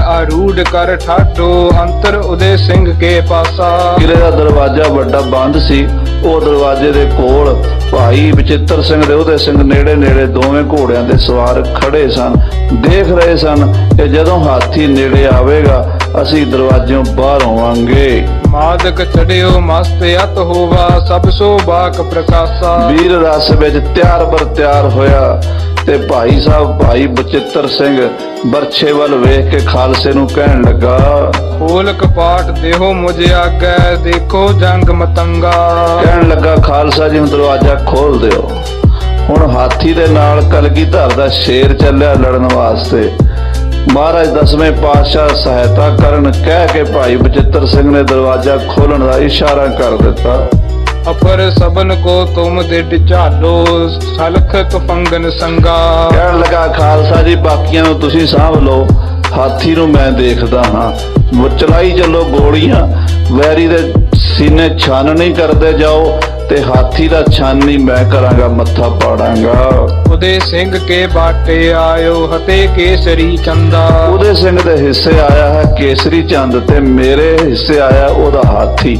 ਆਰੂੜ ਕਰ ਠਾਡੋ ਅੰਤਰ ਉਦੇ ਸਿੰਘ ਕੇ ਪਾਸਾ। ਕਿਲੇ ਦਾ ਦਰਵਾਜ਼ਾ ਵੱਡਾ ਬੰਦ ਸੀ। ਉਹ ਦਰਵਾਜ਼ੇ ਦੇ ਕੋਲ ਭਾਈ ਬਚਿੱਤਰ ਸਿੰਘ ਦੇ ਉਹਦੇ ਸਿੰਘ ਨੇੜੇ ਦੋਵੇਂ ਘੋੜਿਆਂ ਦੇ ਸਵਾਰ ਖੜੇ ਸਨ, ਦੇਖ ਰਹੇ ਸਨ ਕਿ ਜਦੋਂ ਹਾਥੀ ਨੇੜੇ ਆਵੇਗਾ ਅਸੀਂ ਦਰਵਾਜ਼ਿਓਂ ਬਾਹਰ ਹੋਵਾਂਗੇ। ਮਾਦਕ ਚੜਿਓ ਮਸਤ ਅਤ ਹੋਵਾ ਸਭ ਸੋ ਬਾਕ ਪ੍ਰਕਾਸ਼ਾ। ਵੀਰ ਰਸ ਵਿੱਚ ਤਿਆਰ ਬਰ ਤਿਆਰ ਹੋਇਆ ਤੇ ਭਾਈ ਸਾਹਿਬ ਭਾਈ ਬਚਿੱਤਰ ਸਿੰਘ ਬਰਛੇ ਵੱਲ ਵੇਖ ਕੇ ਖਾਲਸੇ ਨੂੰ ਕਹਿਣ ਲੱਗਾ, ਖੋਲ ਕਪਾਟ ਦੇਹੋ ਮੁਝੇ ਆਗੈ ਦੇਖੋ ਜੰਗ ਮਤੰਗਾ। ਕਹਿਣ ਲੱਗਾ ਖਾਲਸਾ ਜੀ ਹੁਣ ਦਰਵਾਜ਼ਾ ਖੋਲ ਦਿਓ। ਹੁਣ ਹਾਥੀ ਦੇ ਨਾਲ ਕਲਗੀਧਰ ਦਾ ਸ਼ੇਰ ਚੱਲਿਆ ਲੜਨ ਵਾਸਤੇ। ਮਹਾਰਾਜ ਦਸਵੇਂ ਪਾਤਸ਼ਾਹ ਸਹਾਇਤਾ ਕਰਨ ਕਹਿ ਕੇ ਭਾਈ ਬਚਿੱਤਰ ਸਿੰਘ ਨੇ ਦਰਵਾਜ਼ਾ ਖੋਲਣ ਦਾ ਇਸ਼ਾਰਾ ਕਰ ਦਿੱਤਾ। ਅਪਰ ਸਬਨ ਕੋ ਤੁਮ ਦਿਟ ਝਾਲੋ ਸਲਖ ਕਫੰਗਨ ਸੰਗਾ। ਕਹਿਣ ਲੱਗਾ ਖਾਲਸਾ ਜੀ ਬਾਕੀਆਂ ਨੂੰ ਤੁਸੀਂ ਸਾਂਭ ਲਓ, ਹਾਥੀ ਨੂੰ ਮੈਂ ਦੇਖਦਾ ਹਾਂ। ਚਲਾਈ ਚੱਲੋ ਗੋਲੀਆਂ, ਵੈਰੀ ਦੇ ਸੀਨੇ ਛਾਨਣੀ ਕਰਦੇ ਜਾਓ ਤੇ ਹਾਥੀ ਦਾ ਛਾਨਣੀ ਮੈਂ ਕਰਾਂਗਾ, ਮੱਥਾ ਪਾੜਾਂਗਾ। ਉਹਦੇ ਸਿੰਘ ਕੇ ਬਾਟੇ ਆਇਓ ਹਤੇ ਕੇਸਰੀ ਚੰਦਾ। ਉਹਦੇ ਸਿੰਘ ਦੇ ਹਿੱਸੇ ਆਇਆ ਹੈ ਕੇਸਰੀ ਚੰਦ ਤੇ ਮੇਰੇ ਹਿੱਸੇ ਆਇਆ ਉਹਦਾ ਹਾਥੀ।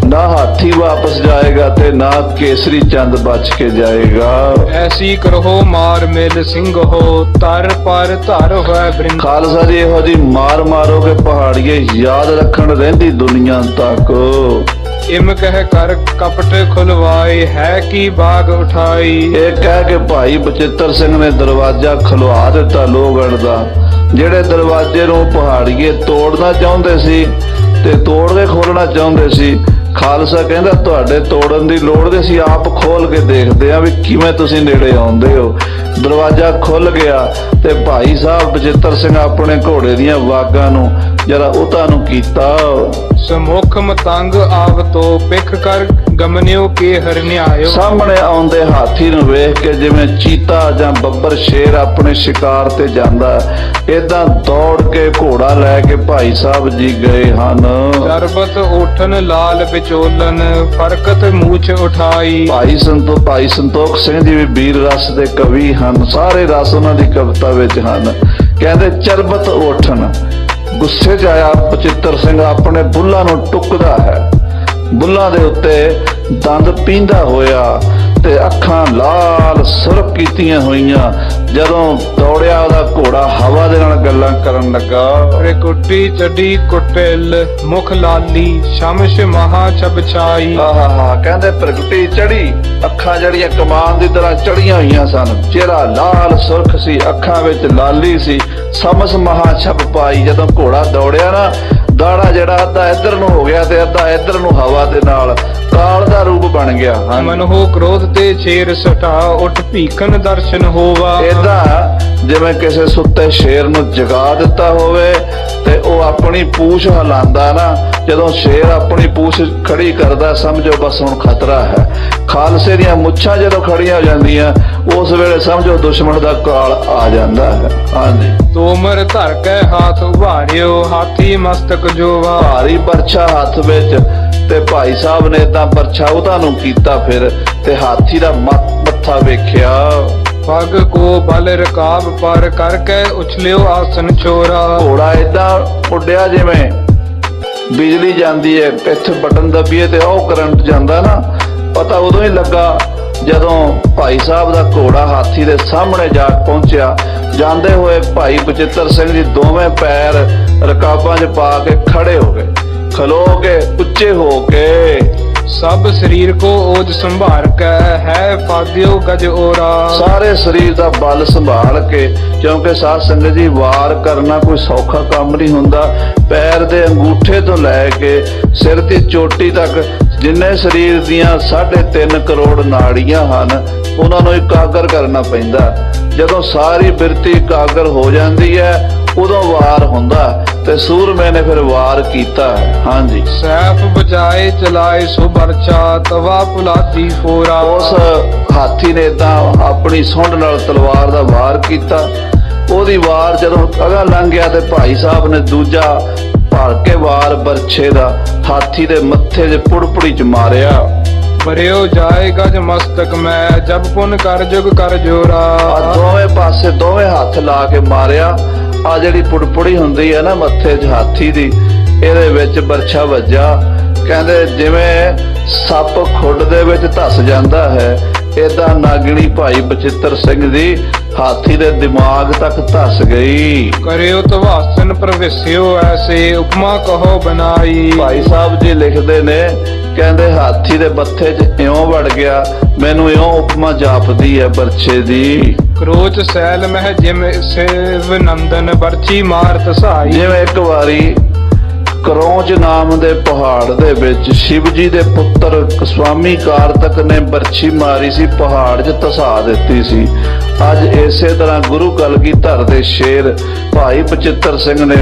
ਨਾ ਹਾਥੀ ਵਾਪਸ ਜਾਏਗਾ ਤੇ ਨਾ ਕੇਸਰੀ ਚੰਦ ਬਚ ਕੇ ਜਾਏਗਾ। ਐਸੀ ਕਰੋ ਮਾਰ ਮਿਲ ਸਿੰਘ ਹੋ ਤਰ ਪਰ ਧਰ ਹੋਇ ਬ੍ਰਿੰਦ। ਖਾਲਸਾ ਜੀ ਇਹੋ ਜੀ ਮਾਰ ਮਾਰੋਗੇ ਪਹਾੜੀਏ ਯਾਦ ਰੱਖਣ ਰਹਿੰਦੀ ਦੁਨੀਆ ਤੱਕ। ਇਮ ਕਹਿ ਕਰ ਕਪਟ ਖੁਲਵਾਏ ਹੈ ਕੀ ਬਾਗ ਉਠਾਈ। ਇਹ ਕਹਿ ਕੇ ਭਾਈ ਬਚਿੱਤਰ ਸਿੰਘ ਨੇ ਦਰਵਾਜ਼ਾ ਖੁਲਵਾ ਦਿੱਤਾ ਲੋਹਗੜ੍ਹ ਦਾ। ਜਿਹੜੇ ਦਰਵਾਜ਼ੇ ਨੂੰ ਪਹਾੜੀਏ ਤੋੜਨਾ ਚਾਹੁੰਦੇ ਸੀ ਤੇ ਤੋੜ ਕੇ ਖੋਲਣਾ ਚਾਹੁੰਦੇ ਸੀ, ਖਾਲਸਾ ਕਹਿੰਦਾ ਤੁਹਾਡੇ ਤੋੜਨ ਦੀ ਲੋੜ ਨਹੀਂ, ਸੀ ਆਪ ਖੋਲ ਕੇ ਦੇਖਦੇ ਆ ਵੀ ਕਿਵੇਂ ਤੁਸੀਂ ਨੇੜੇ ਆਉਂਦੇ ਹੋ। ਦਰਵਾਜ਼ਾ ਖੁੱਲ ਗਿਆ ਤੇ ਭਾਈ ਸਾਹਿਬ ਬਚਿੱਤਰ ਸਿੰਘ ਆਪਣੇ ਘੋੜੇ ਦੀਆਂ ਵਾਗਾਂ ਨੂੰ ਜਰਾ ਉਤਾਂ ਨੂੰ ਕੀਤਾ। ਸਮੁਖ ਮਤੰਗ ਆਵ ਤੋ ਪਿੱਖ ਕਰ ਗਮਨਿਓ ਕੇ ਹਰਨਿਆਇਓ। ਸਾਹਮਣੇ ਆਉਂਦੇ ਹਾਥੀ ਨੂੰ ਵੇਖ ਕੇ ਜਿਵੇਂ ਚੀਤਾ ਜਾਂ ਬੱਬਰ ਸ਼ੇਰ ਆਪਣੇ ਸ਼ਿਕਾਰ ਤੇ ਜਾਂਦਾ, ਏਦਾਂ ਦੌੜ ਕੇ ਘੋੜਾ ਲੈ ਕੇ ਭਾਈ ਸਾਹਿਬ ਜੀ ਗਏ ਹਨ। ਸਰਬਤ ਉਠਨ ਲਾਲ ਵਿਚੋਲਨ ਫਰਕਤ ਮੂਛ ਉਠਾਈ। ਭਾਈ ਸੰਤੋਖ ਸਿੰਘ ਜੀ ਵੀ ਵੀਰ ਰਸ ਦੇ ਕਵੀ ਹਨ, ਸਾਰੇ ਰਸ ਉਹਨਾਂ ਦੀ ਕਵਿਤਾ ਵਿੱਚ ਹਨ। ਕਹਿੰਦੇ ਚਰਬਤ ਉਠਨ, ਗੁੱਸੇ 'ਚ ਆਇਆ ਬਚਿੱਤਰ ਸਿੰਘ ਆਪਣੇ ਬੁੱਲਾਂ ਨੂੰ ਟੁੱਕਦਾ ਹੈ, ਬੁੱਲਾਂ ਦੇ ਉੱਤੇ ਦੰਦ ਪੀਂਦਾ ਹੋਇਆ ਤੇ ਅੱਖਾਂ ਲਾਲ ਸੁਰਖ ਕੀਤੀਆਂ ਹੋਈਆਂ। ਜਦੋਂ ਦੌੜਿਆ ਉਹਦਾ ਘੋੜਾ ਹਵਾ ਦੇ ਨਾਲ ਗੱਲਾਂ ਕਰਨ ਲੱਗਾ। ਕੁੱਟੀ ਚੱਡੀ ਕੁਟਿਲ ਮੁਖ ਲਾਲੀ ਸ਼ਮਸ਼ ਮਹਾ ਛਬ ਛਾਈ। ਆਹਾ ਕਹਿੰਦੇ ਪ੍ਰਗਟੀ ਚੜੀ, ਅੱਖਾਂ ਜਿਹੜੀਆਂ ਕਮਾਨ ਦੀ ਤਰ੍ਹਾਂ ਚੜੀਆਂ ਹੋਈਆਂ ਸਨ, ਚਿਹਰਾ ਲਾਲ ਸੁਰਖ ਸੀ, ਅੱਖਾਂ ਵਿੱਚ ਲਾਲੀ ਸੀ, ਸਮਸ ਮਹਾ ਛਪ ਪਾਈ। ਜਦੋਂ ਘੋੜਾ ਦੌੜਿਆ ਨਾ, ਦਾੜਾ ਜਿਹੜਾ ਅੱਧਾ ਇੱਧਰ ਨੂੰ ਹੋ ਗਿਆ ਤੇ ਅੱਧਾ ਇੱਧਰ ਨੂੰ ਹਵਾ ਦੇ ਨਾਲ ਕਾਲ ਦਾ ਰੂਪ ਬਣ ਗਿਆ। ਮਨ ਹੋ ਕ੍ਰੋਧ ਤੇ ਛੇਰ ਸਟਾ ਉੱਠ ਭੀਖਨ ਦਰਸ਼ਨ ਹੋਵਾ। ਏਦਾਂ ਜਿਵੇਂ ਕਿਸੇ ਸੁੱਤੇ ਸ਼ੇਰ ਨੂੰ ਜਗਾ ਦਿੱਤਾ ਹੋਵੇ ਤੇ ਉਹ ਆਪਣੀ ਪੂਛ ਹਿਲਾਉਂਦਾ ਨਾ, ਜਦੋਂ ਸ਼ੇਰ ਆਪਣੀ ਪੂਛ ਖੜੀ ਕਰਦਾ ਸਮਝੋ ਬਸ ਹੁਣ ਖਤਰਾ ਹੈ। ਖਾਲਸੇ ਦੀਆਂ ਮੁੱਛਾਂ ਜਦੋਂ ਖੜੀਆਂ ਹੋ ਜਾਂਦੀਆਂ ਉਸ ਵੇਲੇ ਸਮਝੋ ਦੁਸ਼ਮਣ ਦਾ ਕਾਲ ਆ ਜਾਂਦਾ ਹੈ। ਹਾਂਜੀ, ਤੋਮਰ ਧਰ ਕੇ ਹਾਥ ਉਭਾਰਿਓ ਹਾਥੀ ਮਸਤਕ ਜੋਵਾ। ਭਾਰੀ ਬਰਛਾ ਹੱਥ ਵਿੱਚ ਤੇ ਭਾਈ ਸਾਹਿਬ ਨੇ ਏਦਾਂ ਬਰਛਾ ਉਹਦਾ ਨੂੰ ਕੀਤਾ ਫਿਰ ਤੇ ਹਾਥੀ ਦਾ ਮੱਥਾ ਵੇਖਿਆ। ਪਗ ਕੋ ਬਲ ਰਕਾਬ ਪਰ ਕਰਕੇ ਉਛਲਿਓ ਆਸਨ ਛੋਰਾ। ਘੋੜਾ ਏਦਾਂ ਉੱਡਿਆ ਜਿਵੇਂ ਬਿਜਲੀ ਜਾਂਦੀ ਹੈ, ਇੱਥੇ ਬਟਨ ਦੱਬੀਏ ਤੇ ਉਹ ਕਰੰਟ ਜਾਂਦਾ ਨਾ। ਪਤਾ ਉਦੋਂ ਹੀ ਲੱਗਾ ਜਦੋਂ ਭਾਈ ਸਾਹਿਬ ਦਾ ਘੋੜਾ ਹਾਥੀ ਦੇ ਸਾਹਮਣੇ ਜਾ ਪਹੁੰਚਿਆ। ਜਾਂਦੇ ਹੋਏ ਭਾਈ ਬਚਿੱਤਰ ਸਿੰਘ ਜੀ ਦੋਵੇਂ ਪੈਰ ਰਕਾਬਾਂ 'ਚ ਪਾ ਕੇ ਖੜੇ ਹੋ ਗਏ, ਖਲੋ ਕੇ ਉੱਚੇ ਹੋ ਕੇ। ਸਭ ਸਰੀਰ ਕੋ ਓਜ ਸੰਭਾਰ ਕੇ ਹੈ ਪਾਦਿਓ ਗਜ ਓਰਾ। ਸਾਰੇ ਸਰੀਰ ਦਾ ਬਲ ਸੰਭਾਲ ਕੇ, ਕਿਉਂਕਿ ਸਾਧ ਸੰਗਤ ਜੀ ਵਾਰ ਕਰਨਾ ਕੋਈ ਸੌਖਾ ਕੰਮ ਨਹੀਂ ਹੁੰਦਾ। ਪੈਰ ਦੇ ਅੰਗੂਠੇ ਤੋਂ ਲੈ ਕੇ ਸਿਰ ਦੀ ਚੋਟੀ ਤੱਕ ਜਿੰਨੇ ਸਰੀਰ ਦੀਆਂ 3.5 ਕਰੋੜ ਨਾੜੀਆਂ ਹਨ ਉਹਨਾਂ ਨੂੰ ਇਕਾਗਰ ਕਰਨਾ ਪੈਂਦਾ। ਜਦੋਂ ਸਾਰੀ ਬਿਰਤੀ ਇਕਾਗਰ ਹੋ ਜਾਂਦੀ ਹੈ ਉਦੋਂ ਵਾਰ ਹੁੰਦਾ ਤੇ ਸੂਰਮੇ ਨੇ ਫਿਰ ਵਾਰ ਕੀਤਾ। ਹਾਂਜੀ, ਸੈਫ ਬਚਾਏ ਚਲਾਏ ਸੋ ਬਰਛਾ ਤਵਾ ਪੁਲਾਦੀ ਫੋਰਾ। ਉਸ ਹਾਥੀ ਨੇ ਤਾਂ ਆਪਣੀ ਸੁੰਡ ਨਾਲ ਤਲਵਾਰ ਦਾ ਵਾਰ ਕੀਤਾ। ਉਹਦੀ ਵਾਰ ਜਦੋਂ ਅਗਾ ਲੰਘ ਗਿਆ ਤੇ ਭਾਈ ਸਾਹਿਬ ਨੇ ਦੂਜਾ ਭਰ ਕੇ ਵਾਰ ਬਰਛੇ ਦਾ ਹਾਥੀ ਦੇ ਮੱਥੇ 'ਚ ਪੁੜਪੁੜੀ 'ਚ ਮਾਰਿਆ। ਮਰਿਓ ਜਾਏ ਗਜ ਮਸਤਕ ਮੈਂ ਜਬ ਪੁਨ ਕਰ ਜੁਗ ਕਰ ਜੋਰਾ। ਦੋਵੇਂ ਪਾਸੇ ਦੋਵੇਂ ਹੱਥ ਲਾ ਕੇ ਮਾਰਿਆ। ਆ ਜਿਹੜੀ ਪੁੜਪੁੜੀ ਹੁੰਦੀ ਹੈ ਨਾ ਮੱਥੇ 'ਚ ਹਾਥੀ ਦੀ, ਇਹਦੇ ਵਿੱਚ ਬਰਛਾ ਵੱਜਾ। ਕਹਿੰਦੇ ਜਿਵੇਂ ਸੱਪ ਖੁੱਡ ਦੇ ਵਿੱਚ ਧਸ ਜਾਂਦਾ ਹੈ, ਏਦਾਂ ਨਾਗਣੀ ਭਾਈ ਬਚਿੱਤਰ ਸਿੰਘ ਦੀ ਹਾਥੀ ਦੇ ਦਿਮਾਗ ਤੱਕ ਧਸ ਗਈ। ਕਰਿਓ ਤਵਾਸਨ ਪ੍ਰਵੇਸਿਓ ਐਸੇ ਉਪਮਾ ਕਹੋ ਬਨਾਈ। ਭਾਈ ਸਾਹਿਬ ਜੀ ਲਿਖਦੇ ਨੇ, ਕਹਿੰਦੇ ਹਾਥੀ ਦੇ ਮੱਥੇ 'ਚ ਇਉਂ ਵੜ ਗਿਆ, ਮੈਨੂੰ ਇਉਂ ਉਪਮਾ ਜਾਪਦੀ ਹੈ ਬਰਛੇ ਦੀ। ਕਰੋਚ ਸੈਲ ਮਹਿ ਜਿਮ ਸੇਵ ਨੰਦਨ ਬਰਛੀ ਮਾਰ ਤਸਾਈ। ਜਿਵੇਂ ਇੱਕ ਵਾਰੀ ਕਰੋਚ ਨਾਮ ਦੇ ਪਹਾੜ ਦੇ ਵਿੱਚ ਸ਼ਿਵ ਜੀ ਦੇ ਪੁੱਤਰ ਸਵਾਮੀ ਕਾਰਤਕ ਨੇ ਬਰਛੀ ਮਾਰੀ ਸੀ, ਪਹਾੜ 'ਚ ਧਸਾ ਦਿੱਤੀ ਸੀ। ਅੱਜ ਇਸੇ ਤਰ੍ਹਾਂ ਗੁਰੂ ਕਲਗੀਧਰ ਦੇ ਸ਼ੇਰ ਭਾਈ ਬਚਿੱਤਰ ਸਿੰਘ ਨੇ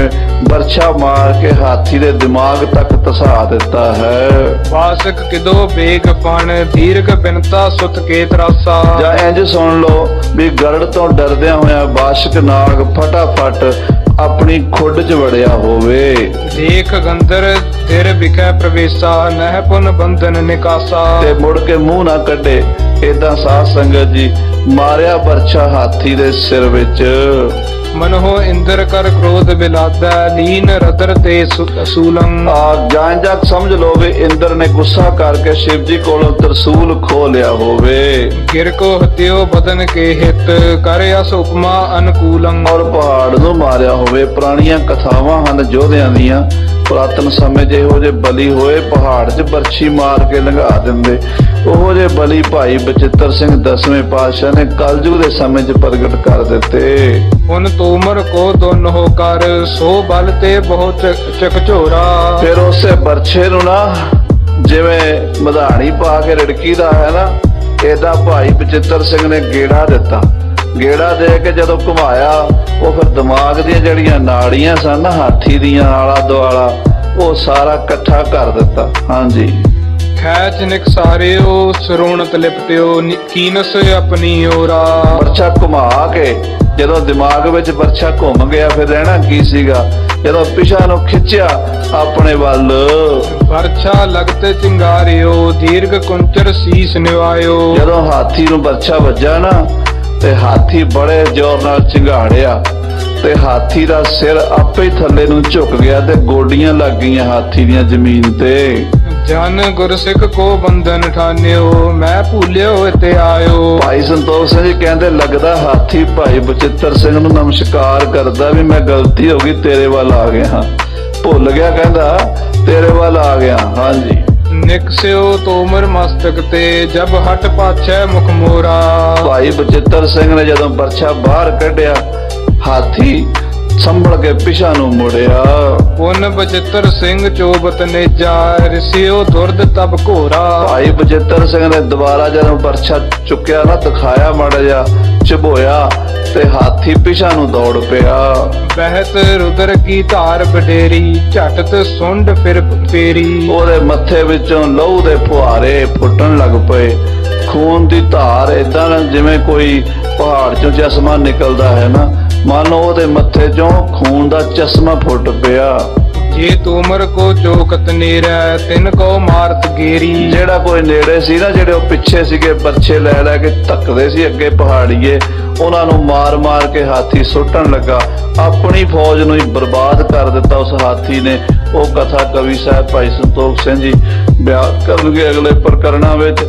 ਬਰਛਾ ਮਾਰ ਕੇ ਹਾਥੀ ਦੇ ਦਿਮਾਗ ਤੱਕ ਧਸਾ ਦਿੱਤਾ ਹੈ। ਵਾਸਕ ਕਿਦੋ ਬੇਗ ਫਣ ਦੀਰਘ ਬਿਨਤਾ ਸੁਤ ਕੇ ਤਰਾਸਾ। ਜਾਂ ਇੰਜ ਸੁਣ ਲਓ ਵੀ ਗਰੜ ਤੋਂ ਡਰਦਿਆਂ ਹੋਇਆ ਬਾਸ਼ਕ ਨਾਗ ਫਟਾਫਟ ਆਪਣੀ ਖੁੱਡ 'ਚ ਵੜਿਆ ਹੋਵੇ। ਦੇਖ ਗੰਦਰ ਤੇਰੇ ਵਿਖੇ ਪ੍ਰਵੇਸ਼ਾ ਨਹਿ ਪੁਨ ਬੰਧਨ ਨਿਕਾਸਾ। ਤੇ ਮੁੜ ਕੇ ਮੂੰਹ ਨਾ ਕੱਢੇ। ਏਦਾਂ ਸਾਧ ਸੰਗਤ ਜੀ ਮਾਰਿਆ ਬਰਛਾ ਹਾਥੀ ਦੇ ਸਿਰ ਵਿੱਚ। ਮਨੋ ਇੰਦਰ ਕਰ ਕ੍ਰੋਧ ਵਿਲਾਦਾ ਲੀਨ ਰਦਰ ਤੇ ਸੂਲੰ। ਜਾਣ ਜਾਗ ਸਮਝ ਲੋ ਵੀ ਇੰਦਰ ਨੇ ਗੁੱਸਾ ਕਰਕੇ ਸ਼ਿਵ ਜੀ ਕੋਲੋਂ ਤਰਸੂਲ ਖੋ ਲਿਆ ਹੋਵੇ। ਗਿਰ ਕੋ ਹਤਿਓ ਬਦਨ ਕੇ ਹਿਤ ਕਰ ਅਸ ਉਪਮਾ ਅਨਕੂਲੰ। ਔਰ ਪਹਾੜ ਨੂੰ ਮਾਰਿਆ ਹੋਵੇ। ਪੁਰਾਣੀਆਂ ਕਥਾਵਾਂ ਹਨ ਯੋਧਿਆਂ ਦੀਆਂ, ਪੁਰਾਤਨ ਸਮੇਂ 'ਚ ਇਹੋ ਜਿਹੇ ਬਲੀ ਹੋਏ ਪਹਾੜ 'ਚ ਬਰਛੀ ਮਾਰ ਕੇ ਲੰਘਾ ਦਿੰਦੇ। ਉਹੋ ਜਿਹੇ ਬਲੀ ਭਾਈ ਬਚਿੱਤਰ ਸਿੰਘ 10ਵੇਂ ਪਾਤਸ਼ਾਹ ਨੇ ਕਲਯੁਗ ਦੇ ਸਮੇਂ 'ਚ ਪ੍ਰਗਟ ਕਰ ਦਿੱਤੇ। ਹੁਣ ਤੋਮਰ ਕੋ ਦੋਨੋਂ ਕਰ ਸੋ ਬਲ ਤੇ ਬਹੁਤ ਚਕਚੋਰਾ। ਫਿਰ ਉਸੇ ਬਰਛੇ ਨੂੰ ਨਾ ਜਿਵੇਂ ਮਧਾਣੀ ਪਾ ਕੇ ਰਿੜਕੀਦਾ ਹੈ ਨਾ, ਏਦਾਂ ਭਾਈ ਬਚਿੱਤਰ ਸਿੰਘ ਨੇ ਗੇੜਾ ਦਿੱਤਾ। ਗੇੜਾ ਦੇ ਕੇ ਜਦੋਂ ਘੁਮਾਇਆ ਉਹ ਫਿਰ ਦਿਮਾਗ ਦੀਆਂ ਜਿਹੜੀਆਂ ਨਾੜੀਆਂ ਸਨ ਨਾ ਹਾਥੀ ਦੀਆਂ ਆਲਾ ਦੁਆਲਾ, ਉਹ ਸਾਰਾ ਇਕੱਠਾ ਕਰ ਦਿੱਤਾ। ਹਾਂਜੀ, ਖੈਚ ਨਿਕਸਾਰਿਓ ਸਰੋਣਤ ਲਿਪਟਿਓ ਕੀਨਸ ਆਪਣੀ ਓਰਾ। ਬਰਛਾ ਘੁਮਾ ਕੇ ਜਦੋਂ ਦਿਮਾਗ ਵਿੱਚ ਬਰਛਾ ਘੁੰਮ ਗਿਆ ਫਿਰ ਰਹਿਣਾ ਕੀ ਸੀਗਾ। ਜਦੋਂ ਪਿਛਾ ਨੂੰ ਖਿੱਚਿਆ ਆਪਣੇ ਵੱਲ, ਬਰਛਾ ਲਗਤੇ ਚਿੰਗਾਰਿਓ ਦੀਰਘ ਕੁੰਚਰ ਸੀਸ ਨਿਵਾਇਓ। ਜਦੋਂ ਹਾਥੀ ਨੂੰ ਬਰਛਾ ਵੱਜਾ ਨਾ ਤੇ ਹਾਥੀ ਬੜੇ ਜ਼ੋਰ ਨਾਲ ਚਿੰਗਾੜਿਆ ਤੇ ਹਾਥੀ ਦਾ ਸਿਰ ਆਪੇ ਥੱਲੇ ਨੂੰ ਝੁਕ ਗਿਆ ਤੇ ਗੋਡੀਆਂ ਲੱਗ ਗਈਆਂ ਹਾਥੀ ਦੀਆਂ ਜ਼ਮੀਨ ਤੇ। ਜਨ ਗੁਰਸਿੱਖ ਕੋ ਬੰਧਨ ਠਾਨਿਓ, ਮੈਂ ਭੂਲਿਓ ਇਤੇ ਆਇਓ। ਭਾਈ ਸੰਤੋਖ ਸਿੰਘ ਜੀ ਕਹਿੰਦੇ ਲੱਗਦਾ ਹਾਥੀ ਭਾਈ ਬਚਿੱਤਰ ਸਿੰਘ ਨੂੰ ਨਮਸਕਾਰ ਕਰਦਾ ਵੀ ਮੈਂ ਗਲਤੀ ਹੋ ਗਈ, ਤੇਰੇ ਵੱਲ ਆ ਗਿਆ ਹਾਂ, ਭੁੱਲ ਗਿਆ, ਕਹਿੰਦਾ ਤੇਰੇ ਵੱਲ ਆ ਗਿਆ। ਹਾਂਜੀ। ਨਿਕਸਿਓ ਤੋਮਰ ਮਸਤਕ ਤੇ, ਜਬ ਹਟ ਪਾਛੈ ਮੁਖ ਮੋਰਾ। ਭਾਈ ਬਚਿੱਤਰ ਸਿੰਘ ਨੇ ਜਦੋਂ ਬਰਛਾ ਬਾਹਰ ਕੱਢਿਆ, ਹਾਥੀ ਸੰਭਲ ਕੇ ਪਿਛਾ ਨੂੰ ਮੁੜਿਆ। ਪੁਨ ਬਚਿੱਤਰ ਸਿੰਘ ਚੋਬਤ ਨੇਜਾ, ਰਿਸਿਓ ਦੁਰਦ ਤਬ ਘੋਰਾ। ਭਾਈ ਬਚਿੱਤਰ ਸਿੰਘ ਨੇ ਦੁਬਾਰਾ ਜਦੋਂ ਬਰਛਾ ਚੁੱਕਿਆ ਨਾ, ਦਿਖਾਇਆ ਮਾੜਾ ਜਿਹਾ, ਚਬੋਇਆ ਤੇ ਹਾਥੀ ਪਿਛਾ ਨੂੰ ਦੌੜ ਪਿਆ। ਬਹਿਤ ਰੁਦਰ ਕੀ ਧਾਰ ਬਡੇਰੀ, ਝਟਤ ਸੁੰਡ ਫਿਰ ਫੇਰੀ। ਉਹਦੇ ਮੱਥੇ ਵਿੱਚੋਂ ਲਹੂ ਦੇ ਫੁਹਾਰੇ ਫੁੱਟਣ ਲੱਗ ਪਏ, ਖੂਨ ਦੀ ਧਾਰ ਏਦਾਂ ਨਾ ਜਿਵੇਂ ਕੋਈ ਪਹਾੜ ਚੋਂ ਚਸ਼ਮਾ ਨਿਕਲਦਾ ਹੈ ਨਾ, ਮਨ ਉਹਦੇ ਮੱਥੇ ਚੋਂ ਖੂਨ ਦਾ ਚਸ਼ਮਾ ਫੁੱਟ ਪਿਆ। ਜੇ ਤੋਮਰ ਕੋ ਚੋਕਤ ਨੇਰੈ, ਤਿਨ ਕੋ ਮਾਰਤ ਗੇਰੀ। ਜਿਹੜਾ ਕੋਈ ਨੇੜੇ ਸੀ ਨਾ, ਜਿਹੜੇ ਉਹ ਪਿੱਛੇ ਸੀਗੇ ਬਰਛੇ ਲੈ ਲੈ ਕੇ ਧੱਕਦੇ ਸੀ ਅੱਗੇ ਪਹਾੜੀਏ, ਉਹਨਾਂ ਨੂੰ ਮਾਰ ਮਾਰ ਕੇ ਹਾਥੀ ਸੁੱਟਣ ਲੱਗਾ। ਆਪਣੀ ਫੌਜ ਨੂੰ ਹੀ ਬਰਬਾਦ ਕਰ ਦਿੱਤਾ ਉਸ ਹਾਥੀ ਨੇ। ਉਹ ਕਥਾ ਕਵੀ ਸਾਹਿਬ ਭਾਈ ਸੰਤੋਖ ਸਿੰਘ ਜੀ ਬਿਆਨ ਕਰਨਗੇ ਅਗਲੇ ਪ੍ਰਕਰਣਾਂ ਵਿੱਚ।